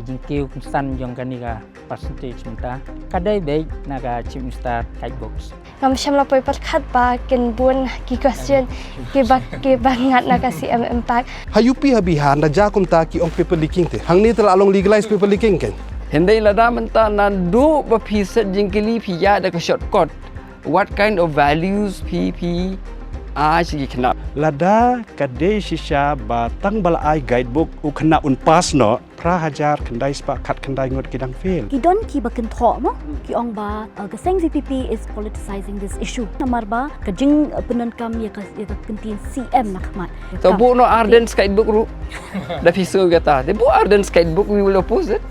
jing kiew san jong kanika percentage mynta kadai baik naga chimstar guidebooks Macam lapoi perkat ba ken bun ki question ki bangat naga CM-IMPACT Hayupi habihan na jakum ta ki ong paper leaking te. Hang ni telah along legalize paper leaking kan. Hendai lada menta nandu berpisat jingkili pia ada ke shortcut. What kind of values PP sigi kena. Lada kadai shisha batang balai guidebook u kena unpas no prahajar kendai spak kat kendai ngot kidang fail. Kidon ki baken thok mo ki ong ba gaseng VPP is politicizing this issue. Namarba kajing penankam ya kentin CM nakmat. So bu no ardent guidebook ru. Da pisu kata. De bu ardent guidebook we will oppose it.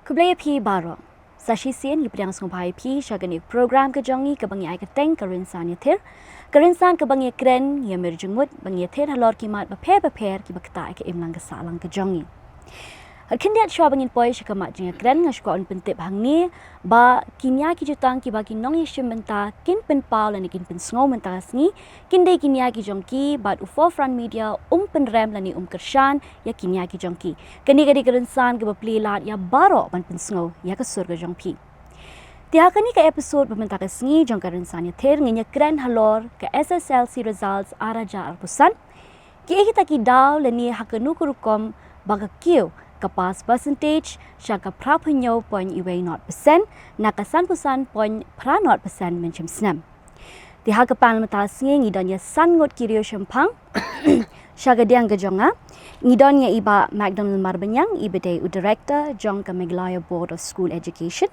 Kublaya pi baro. Sasisian yipriang sungpai pi shagani program ke jongi ke bangi ai keteng ke Rynsan Iathir. Ke Rynsan ke bangi kren ya merjungmut bangi Iathir halor ki mat beper ki bakta ke imlang ke salang ke jongi. Kindiat shwa bangin poi shakamat jingiakren ngashko on pentip hang ni ba kinya ki jutang ki ba kin Nonghikai menta kin pen pau lan kin pen sngo menta sngi kinde kinya ki jongki ba u forefront media pen rem lan ni kershan ya kinya ki jongki kani gadi Rynsan ke bapli lat ya baro ban pen sngo ya ke surga jongpi Tiha kani ke episode pementa ke sngi jong ke Rynsan Iathir ngingiakren halor ke SSLC Results araja arpusan ki kita ki daw lan ni hakanu rukom baga kiew Kapas percentage syaka prapunyo point iway 0% nakasan pusan point pra 0% mencem snem. Tiha kepan metas ngidonnya san ngot kirio shempang syaka diang gejonga ngidonnya iba Macdonald Marbaniang iba day director jong ke Mawrie Board of School Education.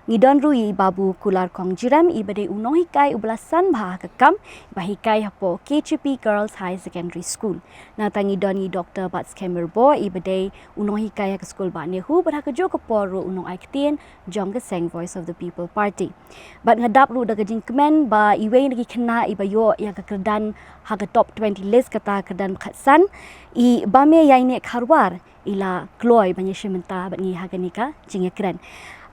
Ngidon rui Babu Kular Khongjirem iba day Nonghikai ublasan bah kekam bahikai hapo KCP Girls High Secondary School. Nata ngidon ni Dr. Batskhem Myrboh iba day Nonghikai ke school Mybaniaineh berhak jo ke poru Nongaiktien jong ke Seng Voice of the People Party. Bat ngadap ru daga jingkemen ba iwe lagi kena iba yo ya ke kedan haga top 20 list kata kedan khatsan I Bameiaineh Kharwar ila kloy banyeshe menta bat ngi haga nika jingiakren.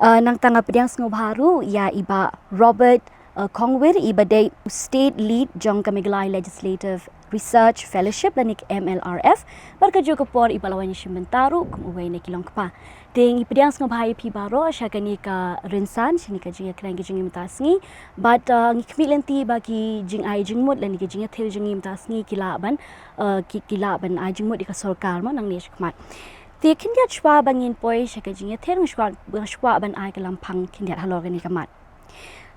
Nang tanga pediang sengo baru ya iba Robert Khongwir iba day state lead jong ke Legislative Research Fellowship lanik MLRF berkaju ke por iba lawan shimentaru kumway ne kilong pa ting ipediang sengo bahai pi baro syakani ka Rynsan sini ka jingiakren ke jingi metasngi but ngikmi lenti bagi jing ai jingmut lan ke jingiathir jingi metasngi kilaban kilaban ai jingmut di ka sarkar mo nang ni shkmat Ti kindiat shwa bangin poi syaka jingiathir ngshwa ban ai kelampang kindiat halor gani kamat.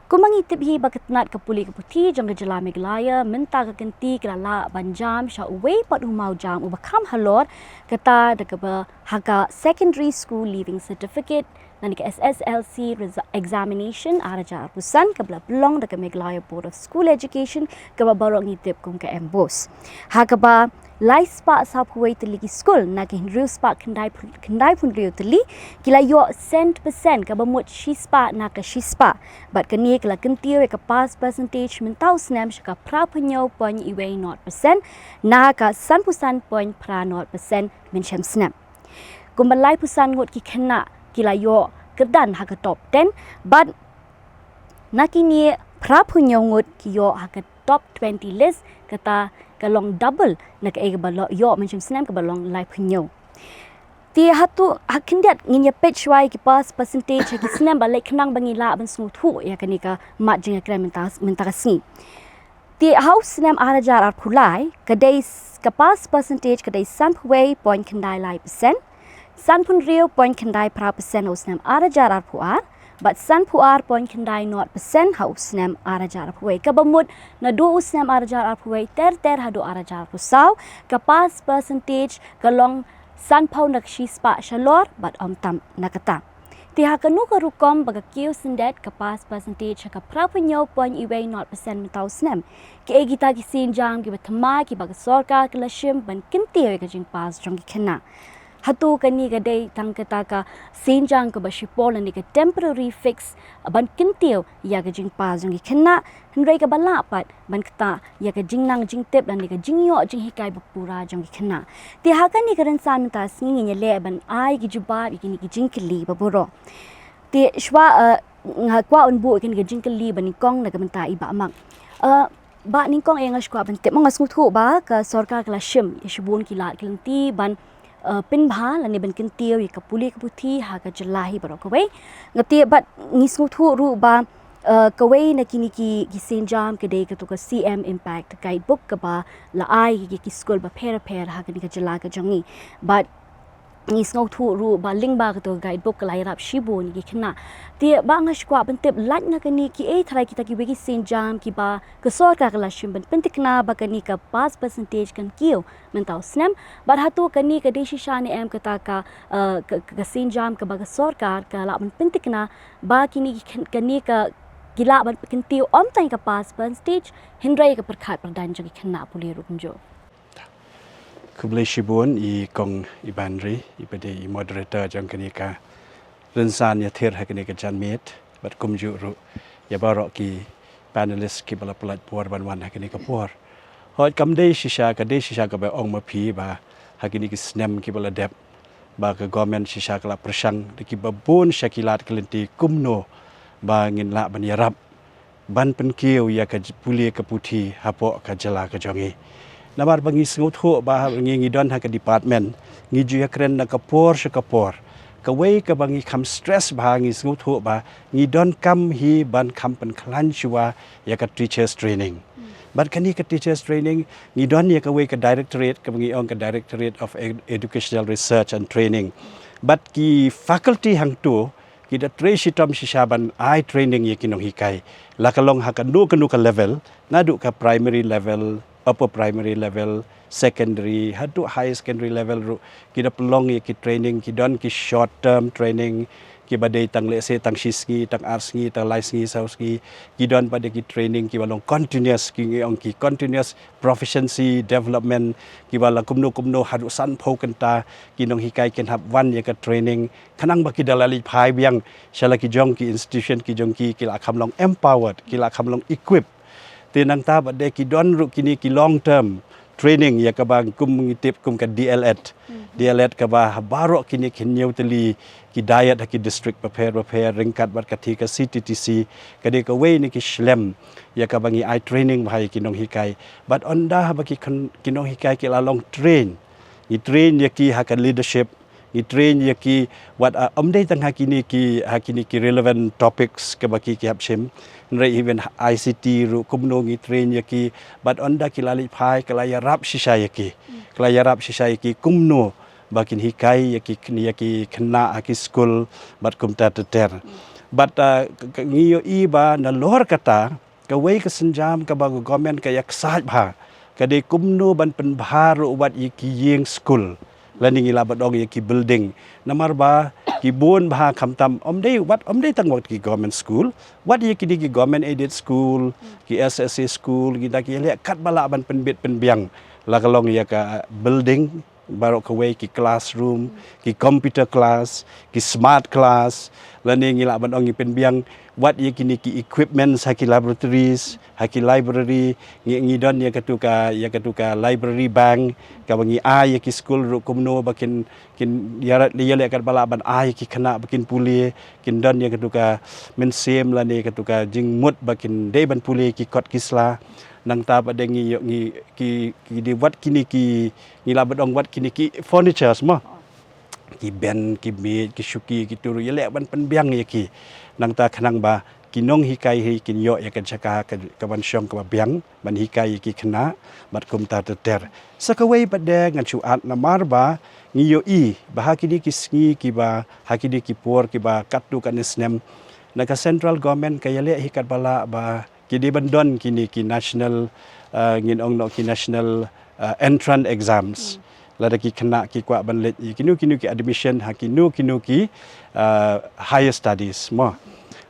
Kumangi tibhi bakatnat ke puli ke puti jong gejala meglaya menta ke kenti kelala banjam sya uwe pat umau jam ubakam halor kata dekaba haga secondary school leaving certificate nanti ke SSLC examination araja pusan ke belong deke Meglaya Board of School Education ke barok ngitip kum ke MBOSE. Hakaba Lai spa sap huway tali ki school na ki hinriu spa kendai pun riu tali kila yo cent percent ka bamut shi spa na ka shi spa bat kani kala kentiyo ka pass percentage mentau snem ka pra punyo point iway 0% na ka san pusan point pra 0% mencem snem kumbalai pusan ngot ki kena kila yo kedan ha ka top 10 but nakini pra punyo ngot ki yo ha ka top 20 list kata kalong double nak ay balok yo macam snem ke balong live punyo ti Hato hakindiat nginya page wai ki pass percentage ki snem balai kenang bangila ban smu thu ya kanika mat jingiakren menta kasni ti house snem arajar ar pulai kadai ka pass percentage kadai san huway point kendai lai percent san pun rio point kendai pra percent snem arajar ar puar But san puar point kendai 0% haus snem arajar puai kabamut na do snem arajar puai ter hado arajar pusau kapas percentage kalong san pau nak shispa shalor but tam nakata tiha kanu ka rukom baga kiew syndet kapas percentage ka prapunyo point iway 0% mentau snem ke gita ki sinjang ki batma ki baga sorka klashim ban kinti ka jing pas jong kena Hato kani gadai tang kata ka sinjang ka basipol ni ka temporary fix ban kintiw ya ka jing pa jong kena hendrai ka balapat ban kata ya ka jingnang jingtep dan ni ka jingyo jinghikai bapura jong kena ti hakan ni ka Rynsan ta singi le ban ai ki juba ki jingkli baburo ti shwa ngakwa unbu ki jingkli ban kong na ka menta iba mak ba ningkong engash kwa ban te mga smuthu ba ka sorkar kala shim ishbun kilat kilenti ban pin bha la ni Ibankyntiew ka puli ka puthi ha ka jelahi baro ka wei ngati bat ngisngu thu ru ba kawai na kini ki senjam ke dei ka to ka CM-IMPACT Guidebook ka ba la ai ki school ba phera ha ka ni ka jela ka jangi but ngisngu thu ru ba ling ba ka to guidebook ka lai rap shibo ni ki khna ti ba nga shkwa ban tep lat na ka ni ki thrai kita ki wegi senjam ki ba ka sor ka la shim ban pentikna ba ka ni ka pass percentage kan kiew mentau snem but Hato ka ni ka dei shisha ni em ka ta ka senjam ka ba ka sor ka la ban pentikna ba ki ni ka ni ka gila ban Ibankyntiew om tai ka pass percentage hindrai ka perkhat perdan jagi khna puli rukumjo Kublai Shibun I Kong Ibanri Ipade I Moderator jong kanika Rynsan Iathir Ep-19 janmit bat kumju ru ya barok ki Panelists ki bala pelat puar ban kanika puar hot kamdei shisha ka ba ong ma phi ba hakini ki snem ki bala dep ba ka government shisha kala persang ki babun syakilat kelenti kumno ba ngin la ban yarap ban pen kiew ya ka puli ka puthi hapo ka jala ka jongi Namar bangi sengut ho bah ngi don ha ka department ngi jingiakren na kapor ka wei ka bangi kam stress bah ngi sengut ho bah ngi don kam hi ban kam pen klan chua ya ka teachers training but kani ka teachers training ngi don ya ka wei ka directorate ka bangi ong ka directorate of educational research and training but ki faculty hang tu ki da tresitam shishaban I training ye ki Nonghikai lakalong ha ka nu ka level ngadu ka primary level upper primary level, secondary, hadu high secondary level ru kita pelong ya ki training ki don ki short term training ki badai tang le se tang shisngi tang arsngi tang laisngi sausngi ki don pada ki training ki balong continuous ki ong ki continuous proficiency development ki bala kumno hadu san pho kanta ki Nonghikai ken hab wan ya ka training kanang ba ki dalali phai biang shala ki jong ki institution ki jong ki la khamlong empowered ki la khamlong equip tinang ta ba de ki don ru kini ki long term training ya ka bang kum ngitip kum ka DLED ka ba barok kini kinyew teli ki diet ki district prepare ringkat bat ka thi ka CTTC ka de ka wei ni ki shlem ya ka bangi I training bhai ki Nonghikai but onda ba ki Nonghikai ki la long train ya ki ha ka leadership I train ya ki what omdei tang hakini ki relevant topics ka baki ki hapshim nre even ICT ru kumno ngi train ya ki but onda ki lali phai kala ya rap shisha ya ki kumno bakin hikai ya ki khna ki school but kumta ter but ngiyo iba na lor kata ka wei ka senjam ka ba government ka yak saj bha ka de kumno ban pen bhar wat ki yeng school learning ila badong ki building namar ba ki bon bha khamtam omdei tang wat ki government school wat ye ki government aided school ki SSLC school ki da ki le kat bala ban penbit penbiang la kalong ya ka building barok ka wei ki classroom ki computer class ki smart class learning ila badong ki penbiang wat ye kini ki equipments haki laboratories haki library ngi don ya katuka library bank ka bangi ai ki school ru kumno bakin kin yarat le kat balaban ai ki khana bakin puli kin don ya katuka men sem la ne katuka jingmut bakin de ban puli ki kot kisla nang ta ba de ngi ki di wat kini ki la badong wat kini ki furniture semua ki ben ki me ki shuki ki turu yele ban penbiang ya ki nang ta khanang ba ki Nonghikai hi kin yo ya kan chaka ka ban syong ka biang ban hikai ki khna bat kum ta ter sakawai badde ngan chu at na marba ngi yo I ba hakidi ki sngi ki ba hakidi ki por ki ba katu kan snem na ka central government ka yele hi kat bala ba ki di bandon kini ki national ngin ong no ki national entrance exams lada ki kena ki kwa banlet kinu ki admission hakinu ki higher studies mo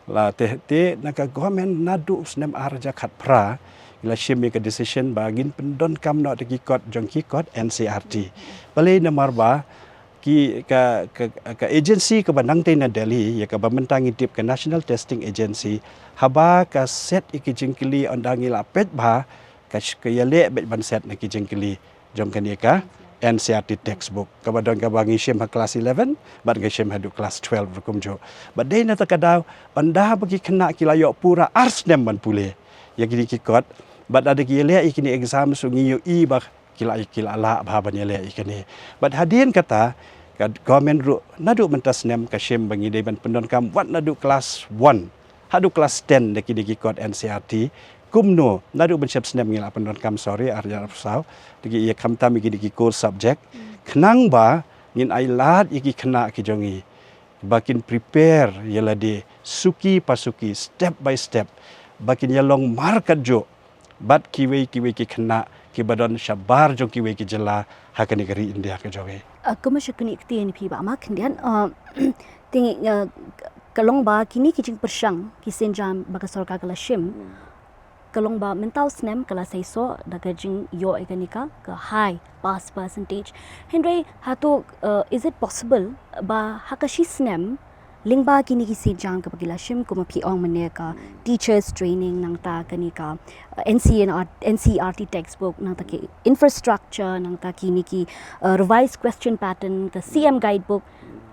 la te naka government nadu snem arja khat pra la shime ka decision bagin pendon kam no ki kot jong ki kot NCRT bale na marba ki ka agency ka banang te na Delhi ya ka bamentang tip ka national testing agency haba ka set iki jingkili ondangi la pet ba ka yale bet ban set na ki jingkili jong kanika NCRT textbook kabadon ka bangi shem ha class 11 bat ga shem hadu class 12 rukum jo but dei na takadaw anda bagi kena kilayo pura ars nem ban pule ya kini ki kot but ada ki le ikini exam su ngiyo I ba kila la bha banyale ikane but hadien kata government ru nadu mentas nem kashem bangi dei ban pendon kam wat nadu class 1 hadu class 10 deki kot NCRT Kumno nadu ben snem ngila pendon kam sorry arja saw deki ia kamta mi deki core subject khnang ba ngin ai lat iki khna ki jongi bakin prepare yala de suki pasuki step by step bakin yalong markat jo bat kiwe ki khna ki badon shabar jo kiwe ki jela hakani gari India ke joge Kemasyakan iktian pi ba mak kemudian tingi kalong ba kini kijing persang kisenjam baga sorka kala shim kalong ba mental snem kala saiso daga jing yo ikanika ke high pass percentage Henry Hato is it possible ba hakashi snem lingba kini kisenjam ke bagila shim kuma pi ong maneka teachers training nang ta kanika NCERT textbook nang ta ki infrastructure nang ta kini ki revised question pattern ke CM guidebook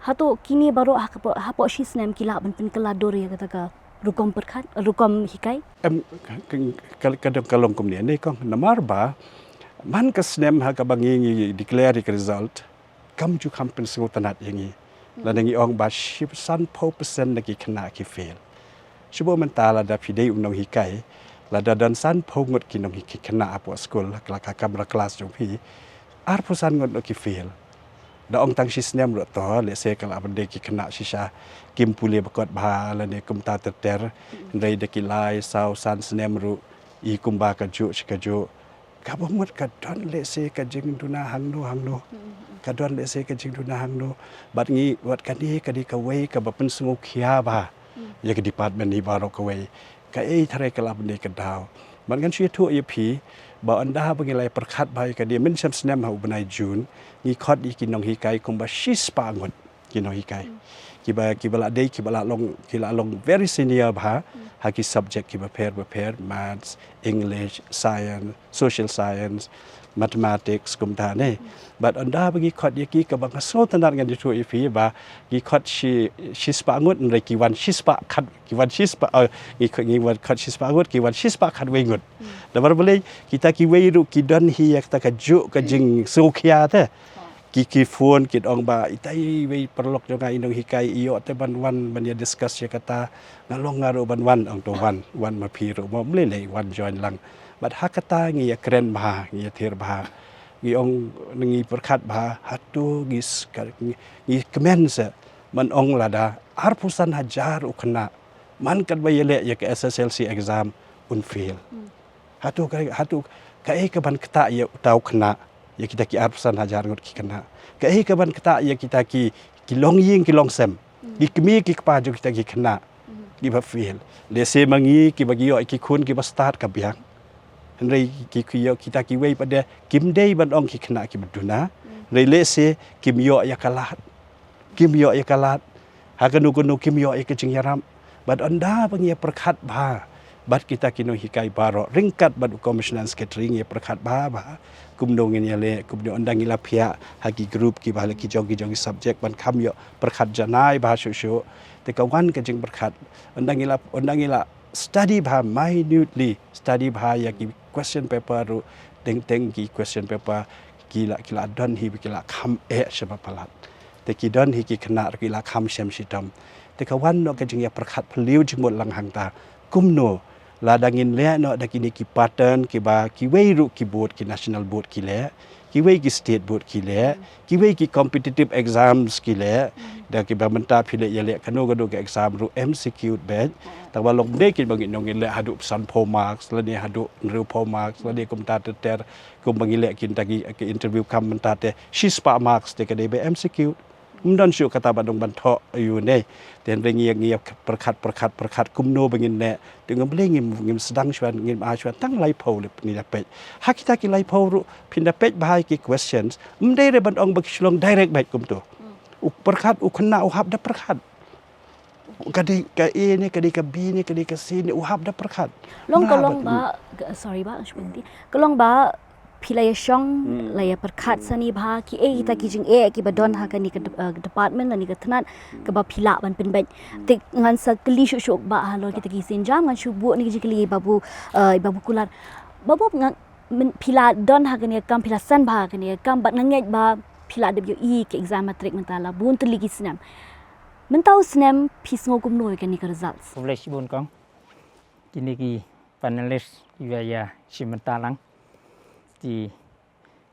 Hato kini baru hapo shi snem kila ban pen kala dore kata ka rukom perkhat rukom hikai kadang kalong kumni ni kong namar ba man ka snem ha ka bangi declare result kam ju kampen so tanat yangi ladangi ong ba ship san 4% lagi kena ki fail shubo mentala da pidei Nonghikai la da dan san pongot ki Nonghikai kena apo school la ka kamra class jong pi ar pusan ngot ki fail da ong tang snem ro to le se kala bande ki kena shisha kim pule bakot bha la ne kumta ter ndai de ki lai sau san snem ru I kumba ka ju ka bomot ka don le se ka jing duna hangno ka don le se ka jing duna hangno bat ngi wat ka ni ka di ka wei ka ba pen sungu khia ba ya ka department ni ba ro ka wei ka thare kala bande ka daw man gan chi thu pi ba anda ba ngi lai perkhat bai ka di min sam snem ha ubnai jun ni khot I ki Nonghikai kumba shis pa ngot ki Nonghikai ki bala dei ki bala long very senior bha ha ki subject ki prepare maths English science social science mathematics kumta ne but anda bagi khot ki ka bang so tanar ngan ditu ifi ba ki khot shi spa ngot nrai ki wan shi spa khat ki wan shi spa ki wan khat shi spa ngot ki wan shi spa khat we ngot dabar boleh kita ki we ru ki don hi yak ta ka ju ka jing so khia ta ki phone kit ong ba itai we perlok jo ngai Nonghikai iyo te ban wan ban ya discuss ya kata ngalong ngaro ban wan ong to wan ma phi ro mom le wan join lang but hakata ngi akren bha ngi thir bha ngi ong ngi perkhat bha Hato ngi commence man ong lada ar pusan hajar ukna man kat ba yele ya ke SSLC exam un fail Hato ka ka ban kata ya tau kena ya kita ki arpusan hajar ngot ki kena ka ka ban kata ya kita ki long ying ki long sem ki kemi ki pa jo kita ki kena ki ba fail le se mangi ki bagi yo ki khun ki ba start ka biang henry ki yo kita ki wei pada kim dei ban ong ki kena ki beduna le se kim yo ya kalat ha kanu kim yo ya ke jingiakren bad anda bangi perkhat ba bat kita ki Nonghikai baro ringkat bad commissioner catering ya perkhat ba Kumno ngin le kumno andang ila phia hagi group ki bala ki jogi subject ban kham yo perkhat janai ba shu te ka wan ka jing perkhat andang ila study ba minutely study ba ya ki question paper ru teng ki question paper kila don hi kila kham shaba palat te ki don hi ki khna kila kham shem shitam te ka wan no ka jing ya perkhat phliu jing mot lang hang ta Kumno la dangin le no da kini ki pattern ki ba ki wei ru ki board ki national board ki le ki wei ki state board ki le ki wei ki competitive exams ki le da ki ba menta phile ye le kano ga do ke exam ru MCQ ben ta ba long de ki bangin nongin le hadu san po marks la ni hadu ru po marks la ni kum ta ter kum bangin le kin ta ki interview kam menta te shispa marks te ka de be MCQ mdan syu kata badong bantho ayu ne ten rengi ngi perkhat Kumno bangin ne dengan beli ngim sedang shwan ngim a shwan tang lai pho le ni da pej ha kita ki lai pho ru pin da pej bahai ki questions mdei re ban ong bak shlong direct baik kum to perkhat khna hab da perkhat kadi ka A ni kadi ka B ni kadi ka C ni hab da perkhat long ba sorry ba shwanti kalong ba pilaya shong laya perkhat sani bha ki kita ki jing ki badon ha kani ka department ni ka thanat ka ba phila ban pen ban te ngan sa kli shuk ba halor kita ki senjam ngan shu bu ni jikli babu Kular babu pila don hagani kam pila san ba hagani kam bat nanget ba pila WE ke exam matric mentala bun terligi snem mentau snem pisngo kumno ke ni results Publish bun kong kini ki panelists ya simentalang di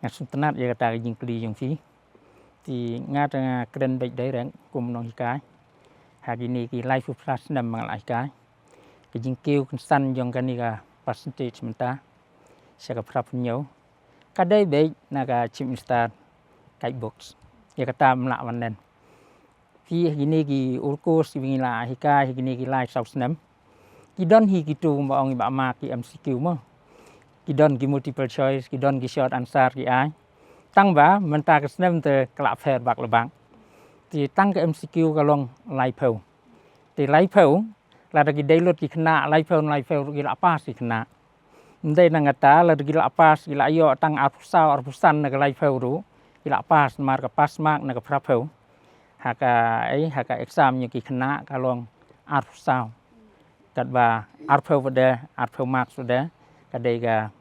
ngasuntanat ya kata jingkli jong fi di ngata kren baik daerah kum Nonghikai hari ini ki live plus snem mangal aikai ke jingkiu san jong kani ka percentage menta saya ke nhau kadai baik naga CM-IMPACT Guidebook ya kata melak wanen fi gini ki urkos wingi la hikai gini ki live sau snem ki don hi ki tu ma ong ba ma ki MCQ mo ki don ki multiple choice ki don ki short answer ki ai tang ba menta ke snem te kelak pher bak lebang ti tang ke MCQ ka long lai phau ti lai phau la ki download ki kena lai phau ki la pas ki kena ndai nang ata la gila pas gila ayo tang arpusan na galai phau ru gila pas mar ka pas mak na ka phau haka exam như ki khna ka long arpusau kat ba arphau vade arphau marks vade ka dei ga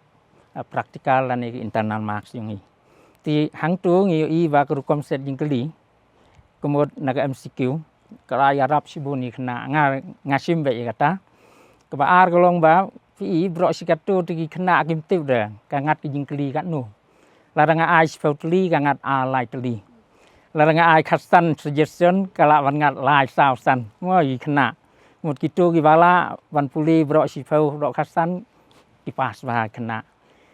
practical la ni internal marks yung i ti hang tu ngi i ba ka rukom set jingkli komod na ka MCQ ka ya rap sibuni khna ngasim be kata ka ba ar ka long ba Pi bro sikatu tigi kena kim tip dah kangat ki jingkli kat nu larang ai fautli kangat a lai tli larang ai khasan suggestion kala wan ngat lai sao san moi kena mut kitu ki bala wan puli bro si fau dok khasan ki pas ba kena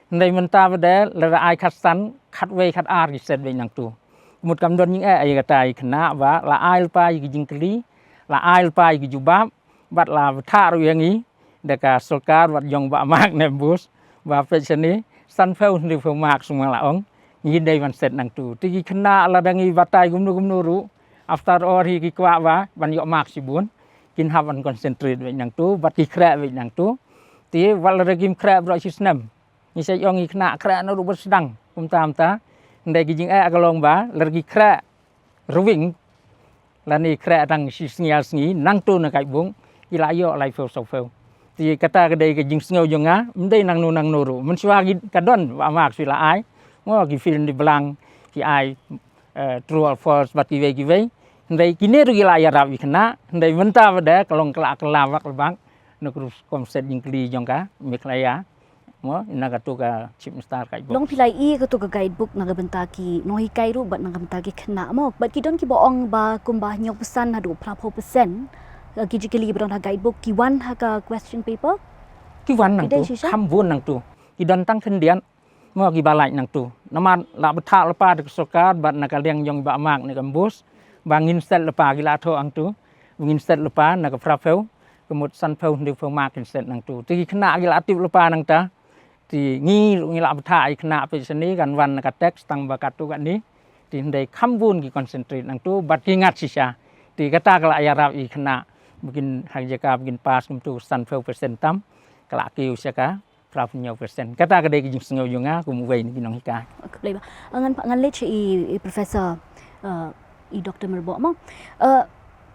ndai menta bade larang ai khasan khat we khat ar ki set be nang tu mut kam don ning ai kata kena ba la ai pa ki jingkli la ai pa ki jubab bat la tha ru yang i deka solkar wat jong ba mak nembus ba pechani san pheu ni pheu mak sumang la ong ngi dei wan set nang tu ti khna la dangi watai gumnu ru after all hi ki kwa ba ban yo mak sibun kin have an concentrate we nang tu bat ki kra we nang tu ti wal regim kra bro si snem ni se yong ngi khna kra no ru ber sedang tam ta ndai ki jing a kalong ba lergi kra ruwing la ni kra dang si sngial sngi nang tu na kai bung ki la yo lai pheu so pheu ti kata kedai ke jing sngo jonga mendai nang nu ru mensuagi kadon wa mak sila ai ngo ki film di belang ki ai true or false bat ki we ndai kini ru gila ya rap kena ndai menta pada kalong kelak kelawak lebang no krus komset jingkli jongka miklaya mo ina ka tu ka CM-IMPACT Guidebook long pilai I ka tu ka guidebook naga bentaki Nonghikai ru bat naga bentaki kena mo bat ki don ki boong ba kumbah nyok pesan hadu prapo persen Kijikili beron ha guidebook kiwan ha ka question paper kiwan nang tu khambun nang tu kidon tang kendian mo ki balai nang tu naman la betha lepa de sokar bat na ka liang jong ba mak ni kambus bangin set lepa gila tho ang tu bangin set lepa na ka frafeu kemut san pheu ni pheu mak set nang tu ti khna gila atip lepa nang ta ti ngi la betha ai khna pe seni kan wan ka teks tang ba katu kan ni ti ndai khambun ki concentrate nang tu bat ki ngat sisa ti kata kala ayarap I khna mungkin hang jaka mungkin pas kumtu san pheu persen tam kala kiu saka prap nhau persen kata kedai ki jing jonga kum wei ni Nonghikai kleba ngan le I professor I Dr. Myrboh mo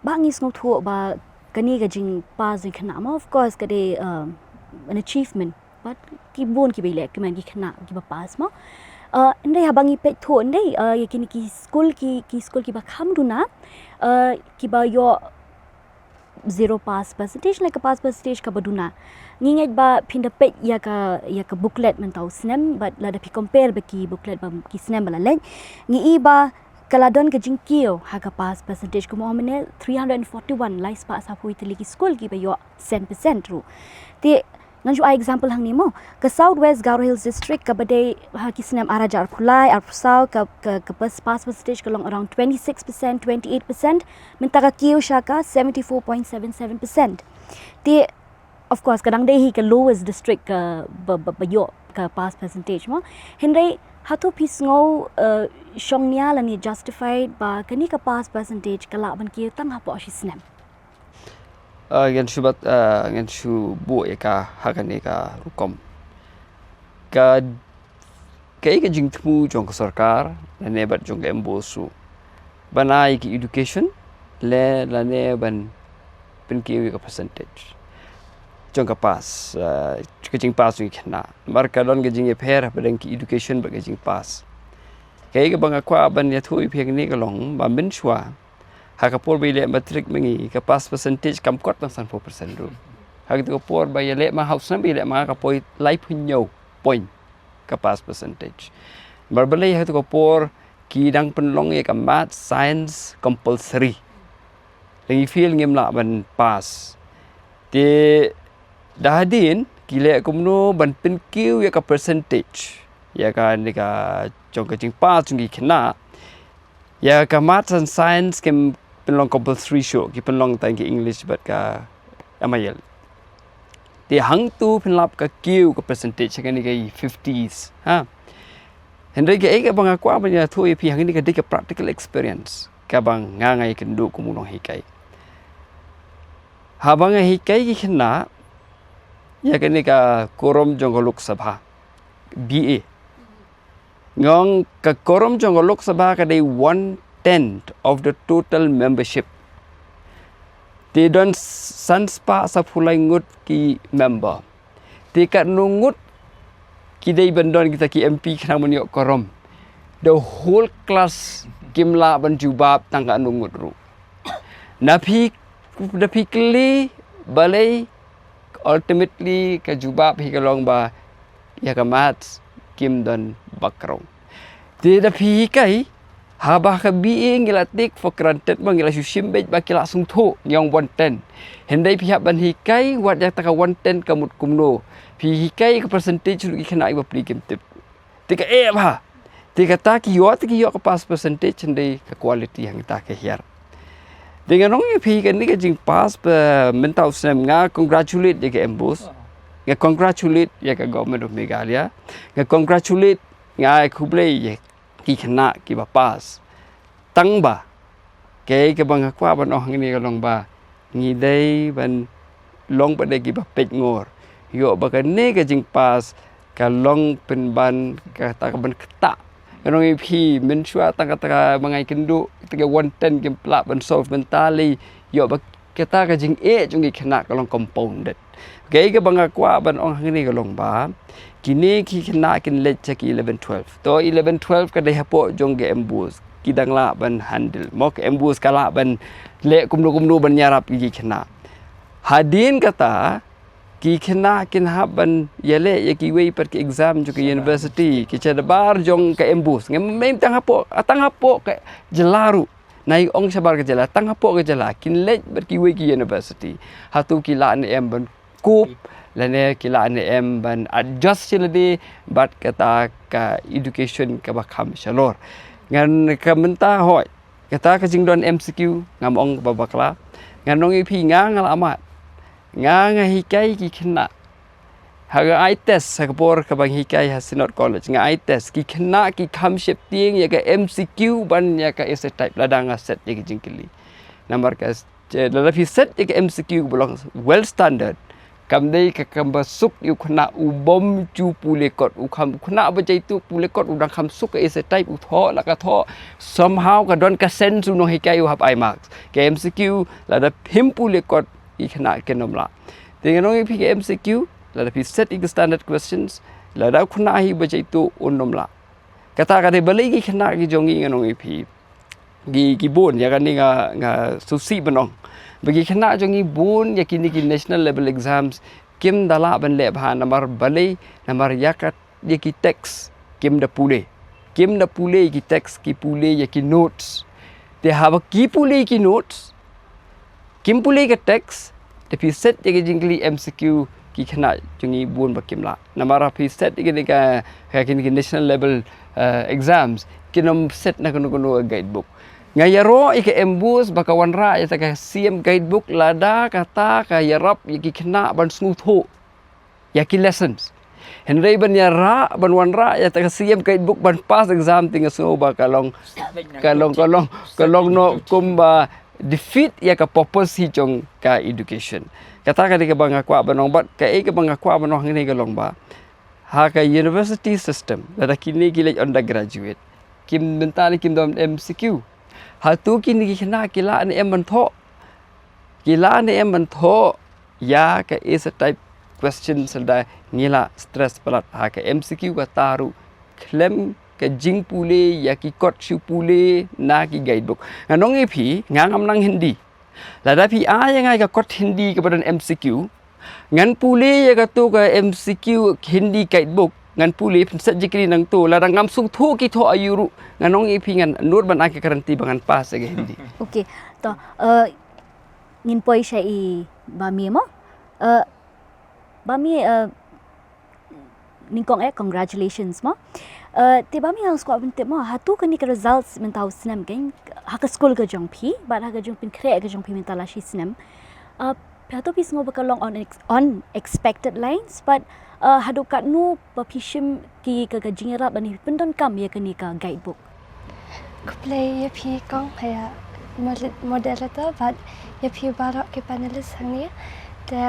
ba ngis ngo thu ba kani ga jing pa jing khna mo of course kade an achievement but ki bon ki bele ki man ki khna ki ba pas mo ndai habangi pet thu ndai yakini ki school ki ba kham duna ki ba yo 0 pass percentage like a pass percentage ka baduna nginget ba pinda pet ya ka booklet mentau snem but la da pi compare ba ki booklet ba ki snem bala len ngi ba kaladon ka jingkiu ha ka pass percentage ko mo mene 341 lies pa sa pui tili ki school ki ba yo 100% ru ti nganju ai example hang ni mo ka Southwest Garo Hills district ka bade ha ki snem arajar phulai arpsau ka pass percentage ka long around 26% 28% minta ka kiu shaka 74.77% ti of course kadang dei hi ka lowest district ka ba yo ka pass percentage mo henry Hato pisngo shongnya la ni justified ba kani ka pass percentage kala ban kiu tang ha po shi snem Ngan shubat ngan shu bu ka hakane ka rukom ka kai ka jing thu jong ka sarkar ne bat jong MBOSE banai ki education le la ne ban pen ki ka percentage jong ka pas ka jing pas ni khna mar ka don ka jing ye pher badang ki education ba ka jing pas kai ka bang akwa ban ya thui phiang ni ka long ba min chwa ha ka por bi le matric mengi ka pas percentage kam kot tang san 4% ru ha ka por ba ya le ma house na bi le ma ka poi lai phunyo point ka pas percentage mar ba le ha ka por ki dang pen long ye ka math science compulsory lagi feel ngem la ban pas te dah din kile kumno ban pen kiew ya ka percentage ya ka ni ka jong ka jing pas jing khna ya ka math and science kem pen long compulsory show ki pen long tang ki english but ka amayel te hang tu pen lap ka kiew ka percentage ka ni ka 50s ha Henry ke ega bang akwa banya thui pi hang ni ka dik practical experience ka bang ngangai kendu kumu Nonghikai ha bang hikai ki khna ya ka ni ka korom jong lok sabha BA ngong ka korom jong lok sabha ka dei 1/10 of the total membership they don't sanspa sa phulai ngut ki member te ka nungut ki dei bandon kita ki MP khna moniok korom the whole class kimla ban jubab tangka nungut ru napi kli balai ultimately ka jubab hi kalong ba ya ka mat kim don bakrong te da phi kai ha ba ka bi ngila tik for granted mangila shushim be ba kila sung tho nyong 110 hendai pihak ban hi kai wat ya ta ka 110 kamut kumno phi hi kai ka percentage lu ki khana iba pli kim tip te ka ba te ka ta ki yo ka pas percentage hendai ka quality hang ta ka hiar dengan orang phi kan ni ka jing pas mental snem nga congratulate ya ka MBOSE nga congratulate ya ka government of Meghalaya nga congratulate nga khuble ya ki khana ki ba pas tang ba ke ka bang kwa ban ong ni ka long ba ngi dei ban long ba de ki ba pet ngor yo ba ka ne ka jing pas ka long pen ban ka ta ka ban kta Orang pi menshua tanga mangai kendu tiga 110 game plap ban solve mentally yo ba kata ka jing jung khana ka long compounded ke ka banga kwa ban ong hang ni ka long ba kini ki khana kin let cha ki 11 12 to 11 12 ka dei hapo jong ge MBOSE ki dang la ban handle mok MBOSE kala ban le kumnu ban nyarap ki khana hadin kata ki khana kin haban yele ya ki wei per ki exam ju ke university ki chadabar jong ke MBOSE ngem mem tang hapo ke jelaru nai ong sabar ke jela tang hapo ke jela kin let ber ki wei ki university hatu ki la em ban kup lane ki la em ban adjust chilade bat kata ka education ka bakham shalor ngan ka menta hoi kata ka jingdon MCQ ngam ong babakla ngan nong ip ngang amat nga hikai ki khna haga I test sa por ka bang hikai Hasinot college nga I test ki khna ki kham ship ting ya ka MCQ ban ya ka essay type ladang set ya ki jingkili number ka la fi set ya ka MCQ belong well standard kam dei ka kam basuk yu khna u bom chu pulekot u kham khna ba jai tu pulekot u dang kham suk ka essay type u tho la ka tho somehow ka don ka send su no hikai u have I marks ka MCQ la da phim pulekot i khana kenomla dengan orang pi MCQ la da pi set ik standard questions la da khuna hi bajai tu unomla kata ka de balai ki khana ki jongi nganong pi gi bon ya kan ni nga susi banong bagi khana jongi bon ya kini ki national level exams kim dala ban le bha namar balai namar yakat ya ki text kim da pule ki text ki pule ya ki notes they have a ki pule ki notes kim pulai ke teks tapi set je jingli MCQ ki khana jungi bun bakim la namara pi set ke ka kini national level exams kinom set na kono guidebook ngayaro ike MBOSE bakawan ra ya ka CM guidebook lada kata ka yarap ki khana ban smutho ya ki lessons Henry ban yara ban wanra ya ka CM guidebook ban pass exam tinga so ba kalong no kumba defeat ya ka purpose hi jong ka education kata ka ka bang akwa banong bat ka ka bang akwa banong ni ka long ba ha ka university system la kini ki undergraduate kim mentali kim dom MCQ ha tu kini ki khna kila ni em ban tho ya ke is a type question selda ngila stress pelat ha ke MCQ ka taru klem ke jing pule ya ki kot shu pule na ki guidebook nganong phi ngam nang hindi la da phi a yang ai ka kot hindi ke badan MCQ ngan pule ya ka tu ka MCQ hindi guidebook ngan pule subject ni nang tu la ngam sung thu ki tho ayuru nganong phi ngan nur ban ai ka garanti bangan pas ke hindi okey to ngin poi syai bami mo bami ningkong congratulations mo te bami ang squad binte mo hatu kani ka results mentau snem gen haka school ka jong phi ba haka jong pin kre ka jong phi mentala shi snem hatu pis ngo bakalong on expected lines but hadu kat nu papishim ki ka jingira bani pendon kam ya kani ka guidebook ku play ya phi kong haya moderator but ya phi barok ke panelists hang ni te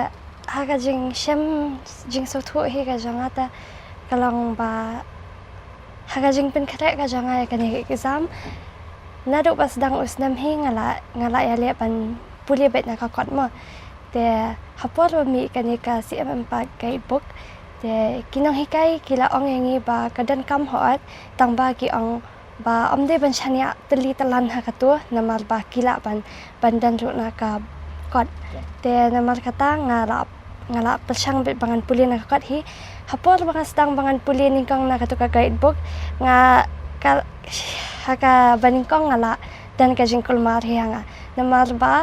haka jing jing so thu hi ka jangata kalong ba haka jing pen kre ka jangai ka ni exam na do pas dang usnam hi ngala ya le pan puli bet na ka kot mo te hapor mi ka ni ka CM-IMPACT Guidebook te kinong hikai kila ong yangi ba kadan kam hoat tang ba ki ong ba omde ban chania teli talan haka tu namar ba kila bandan ru na ka kot te namar kata ngala persang bet bangan puli na ka kot hi hapor bangan sedang bangan puli ningkong na katu ka guidebook nga haka baningkong ngala dan ka jingkul mar hi hanga namar ba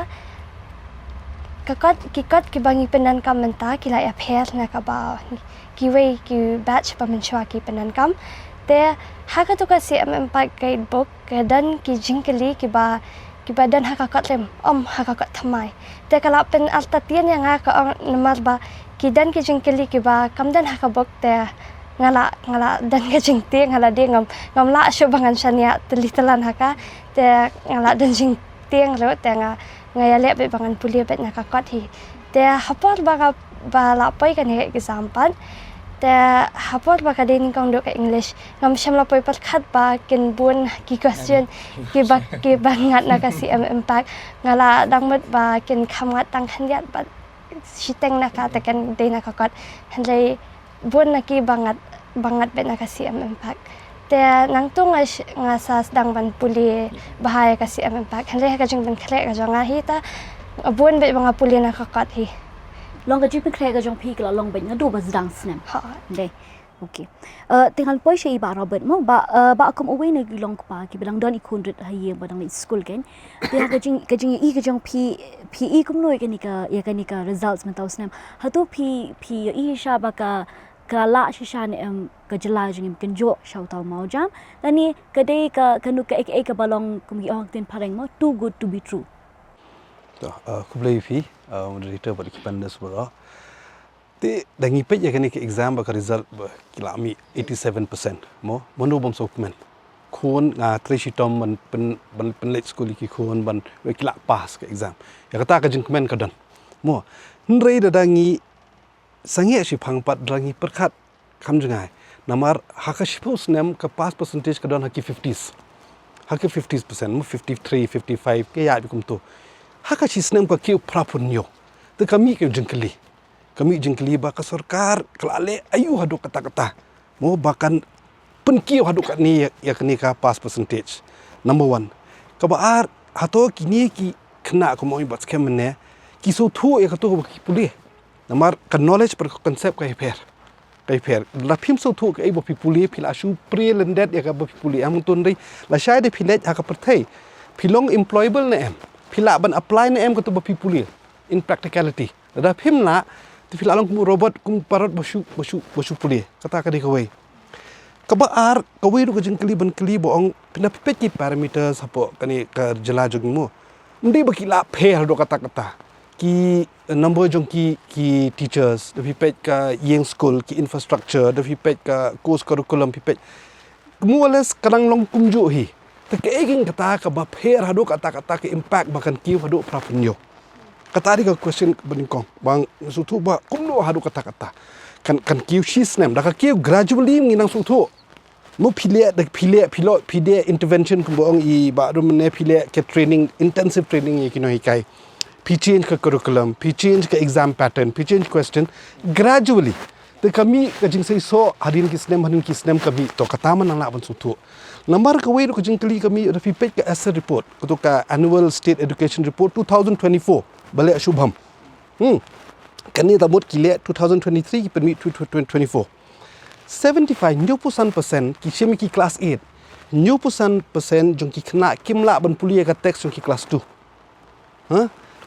kikot ki bangi penan kam menta kila ya pher na ka ba kiwei ki batch pa menchwa ki penan kam te haka tu ka CM-IMPACT Guidebook dan ki jingkeli ki ba dan haka kotlem haka kot thamai te kala pen altatian yang ka namar ba ki dan ki jingkeli ki ba kam dan haka book te ngala dan ka jingte ngala de ngam la shu bangan shania telitelan haka te ngala dan jingte ro te ngaya le be bangan puli bet na ka kot hi te hapor ba la poi kan he example te hapor ba ka din kong do ka English ngam sham la poi pat khat ba ken bun ki question ki bangat na ka CM-IMPACT ngala dangmet ba ken khamngat tang khandiat ba siteng na ka te kan de na ka kot hanlei bun na ki bangat bet na ka CM-IMPACT te nang tu nga sa dang ban puli bahaya ka CM-IMPACT hanlei ka jing ban khle ka janga hi ta bun bet banga puli na ka kot hi long ka jing pen kre ka jong phi kala long ben ngadu ba zdang snem ha de okey tinggal poi syai ba robert mo ba akum away na long pa ki bedang don ikun rit haye badang school gen te ka jing i ka jong phi kumno ka ni ka results mentau snem hatu phi i sha ba ka kala shisha ne ka jala jing ken jo shau tau mau jam tani ka de ka kanu ka ek balong kum gi ong ten pareng mo too good to be true kublai fi moderator pada kipandas bora te dangi pej ya kani ke exam ba ka result ba kilami 87% mo mono bom dokumen khon nga treshi tom ban let school ki khon ban we kila pass ke exam ya kata ka jing komen ka dan mo nrei da dangi sange shi phangpat dangi perkhat kham jingai namar haka shipos nem ka pass percentage ka dan haki 50s haki 50% mo 53 55 ke ya bikum tu haka shi snem ka kiew prapunyo te kami ke jingkeli ba ka sarkar klale ayu hadu kata-kata mo bahkan penkiu hadu kat ni ya kini ka pass percentage number 1 ka ba hato kini ki kena ko moi Batskhem ne ki so thu ya ka to ki puli namar ka knowledge per concept ka hyper la phim so thu ka ibo puli phila shu pre landed ya ka puli am tun dei la shai de philet ha ka perthai philong employable ne em phila ban apply ne em ko to puli in practicality da phim na ti phila long robot kum parot bosu puli kata ka di kawai kabar kawai ru ka jingkeli ban keli boong pina pipet parameter sapo kani ka jela jong mo ndi bakila phe do kata ki number jong ki teachers da pipet ka yeng school ki infrastructure da pipet ka course curriculum pipet muales kadang long kumju hi te ke egin kata ka ba phe hado kata ke impact bahkan ki hado prapunyo kata di ka question beningkong bang sutu ba kumno hado kata kan kiu shi snem da ka kiu gradually nginang sutu mo phile intervention ko bong I ba rum ne phile ke training intensive training ye kino hikai pi change ke curriculum, pi change ke exam pattern, pi change question gradually. Te kami kajing sei so hadin ki snem kami to kataman nang nak ban sutu. Lambar ke wei ko jing kali kami da fi page ke asset report ko ka annual state education report 2024 balik shubham. Kani tabut kile 2023 ki permit 2024. 75% ki shemi ki class 8. 90% jong ki kena kimla ban pulia ka text jong ki class 2.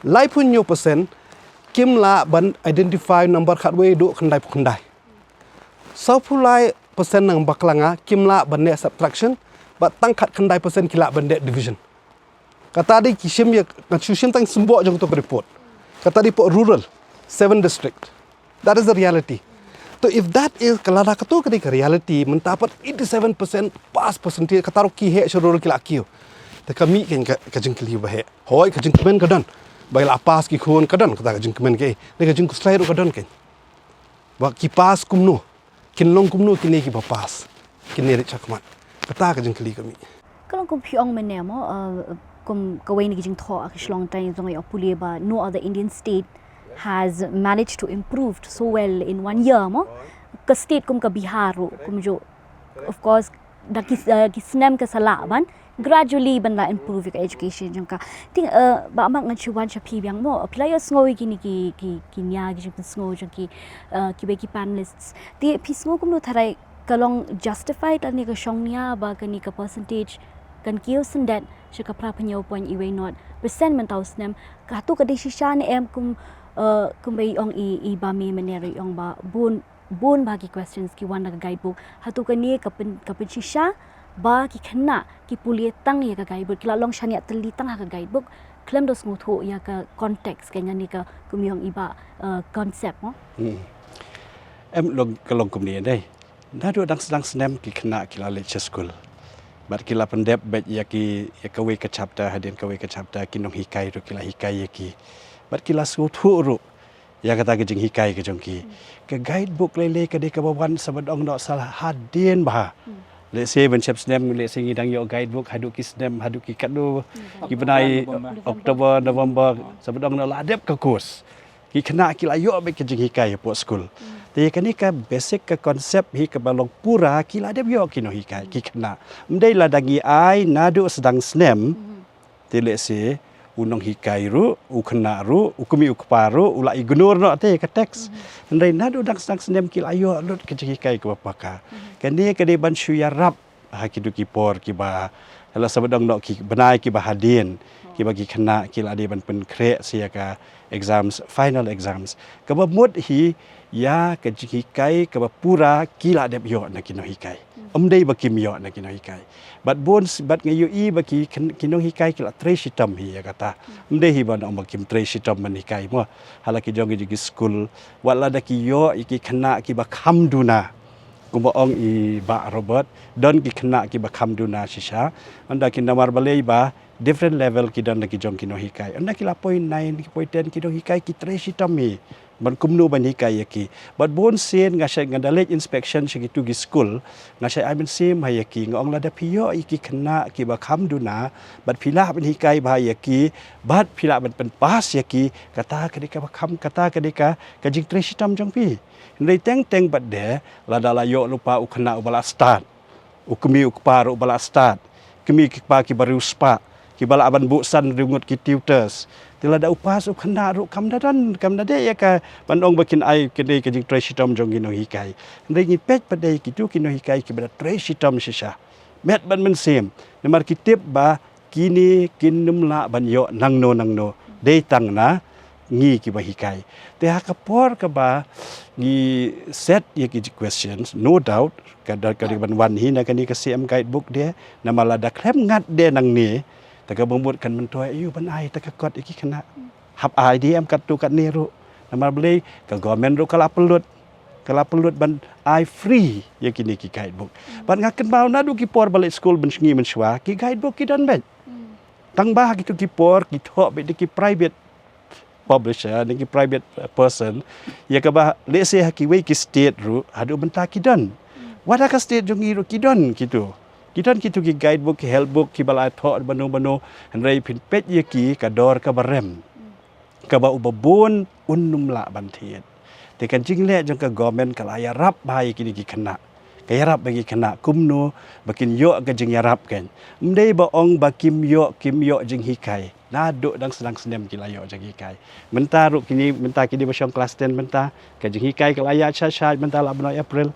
Lai pun 90% kimla ban identify number khatwe do khandai. Sapulai persen nang baklanga kimla ban net subtraction bat tangkat khandai persen kila ban net division. Kata di kishim ya ngachushim tang sumbok jong to report. Kata di po rural 7 district. That is the reality. So if that is kalau dah kata ke reality mendapat 87% pass percentage kata roki he syarul kila kiew. Te kami kan kajing kili bahe. Hoi kajing kemen kadan. Baiklah pass ki khon kadan kata kajing kemen ke. Ne kajing kuslai ro kadan kan. Ba ki pass kumno. Kinlong kumno kini ki ba pass. Kini ri chakmat. Kata kajing kili kami. Kalau kum piong menemo kum kawai ni kajing tho akishlong tai zongai opuli ba no other Indian state has managed to improve so well in 1 year mo ke state kum ke Bihar kum jo of course da ki snem ke salaban gradually banda improve ke education jong ka ting ba mak ngan chuan chapi byang mo players ngoi kini ki nya ki jong sngo jong ki be ki panelists ti pismo kum no tharai kalong justified ani ka shongnya ba kani ka percentage kan kiew syndet shika pra phanyo point iwe not percent mentau snem ka tu ka decision em kum kumbai ong i Bameiaineh ong ba bun bagi questions ki wan guidebook hatu kani kapin shisha ba ki khna ki pulie tang ya ka guidebook kila long shania teli tang ka guidebook klem dos ngutho ya ka context kanya ni ka kumyong iba concept mo em long kumni dai nadu dang snem ki khna kila lecture school bat kila pendep bet ya kawe ka chapter hadin kawe ka chapter ki Nonghikai ro kila hikai ya ki bat kila sutu ru ya kata ke jingikai ke jongki ke guidebook lele ke de ke bawan sabadong dok salah hadin bah le se ben chep snem le singi dang yo guidebook hadu ki snem hadu ki kadu ki benai Oktober November sabadong no ladep ke kurs ki kena ki layo be ke jingikai po school te kani ka basic ke konsep hi ke balong pura ki ladep yo ki no hikai ki kena mdai la dangi ai nadu sedang snem te le se unong hikai ru ukna ru ukumi ukparu ula ignor no te ka text ndai nadu dang sang snem kil ayo lut ke hikai ke bapaka kani ke de ban shu ya rap ha ki du ki por ki ba ala sabadong no ki benai ki ba hadin ki bagi khna kil ade ban pen kre sia ka exams final exams ke ba mud hi ya ke hikai ke ba pura kil ade yo na ki no hikai amdei ba kim yo na ki no hikai bat bon bat ngayu i baki kinong hikai kila tre shitam hi ya kata mde hi ban om kim tre shitam man hikai mo halaki jong gi school wala da ki yo iki khna ki ba kham duna kumba ong i ba robert don ki khna ki ba kham duna shisha anda ki namar balei ba different level ki don ki jong kinong hikai anda kila point 9 ki point 10 kinong hikai ki tre shitam hi ban kumno ban hikai yaki bat bon sen ngasai ngadalet inspection shigi tu gi school ngasai I sim hayaki ngong la da piyo iki khna ki ba kham duna bat phila ban hikai ba yaki bat phila ban pen pas yaki kata kadika ba kham kata kadika kajing treshitam jong pi ndai teng bat de la da la yo lupa ukhna ubala start ukmi ukpar ubala start kemi ki pa ki baru spa ki bala ban bu san rungut ki tutors tila da upas ukhna ru kam dade ya ka bandong bakin ai kede ke jing treshitam jong gino hikai ndai ni pet pade ki tu kino hikai ki bada treshitam shisha met ban men sem nemar ki tip ba kini kinum la ban yo nangno de tang na ngi ki ba hikai te ha ka por ka ba ni set ye ki questions no doubt ka ban wan hi na kani ka CM guidebook de namala da klem ngat de nang niแต่ก็บ่หมดกันมันตัวอยู่บันไอแต่ก็กดอีกขณะหับไอดีเอ็มกัดตุกัดเนรุนำมาเลยก็กอเมนรุกลาปลุดบันไอฟรียากินี่ki guidebookบันงากันบ่าวนะดูki por balik school ban sngi man shwa ki guidebook ki dan bet tang ba ki tu ki por ki tho be ki private publisher ni ki private person ya ka ba le se ki we ki state ru hadu banta ki dan wada ka state jungi ru ki dan gitu Kita ki guidebook ki helpbook ki bala tho bano handrai pin pet ye ki ka dor ka barem ka ba ubabon unnum la bantiet te kan jingle jong ka government ka ya rap bai kini ki kena ka ya rap bagi kena kumno bakin yo ka jing ya rap kan mdei ba ong ba kim yo jing hikai na do dang sedang snem ki layo jing hikai menta ru kini ba syong kelas 10 menta ka jing hikai ka ya cha menta la bulan April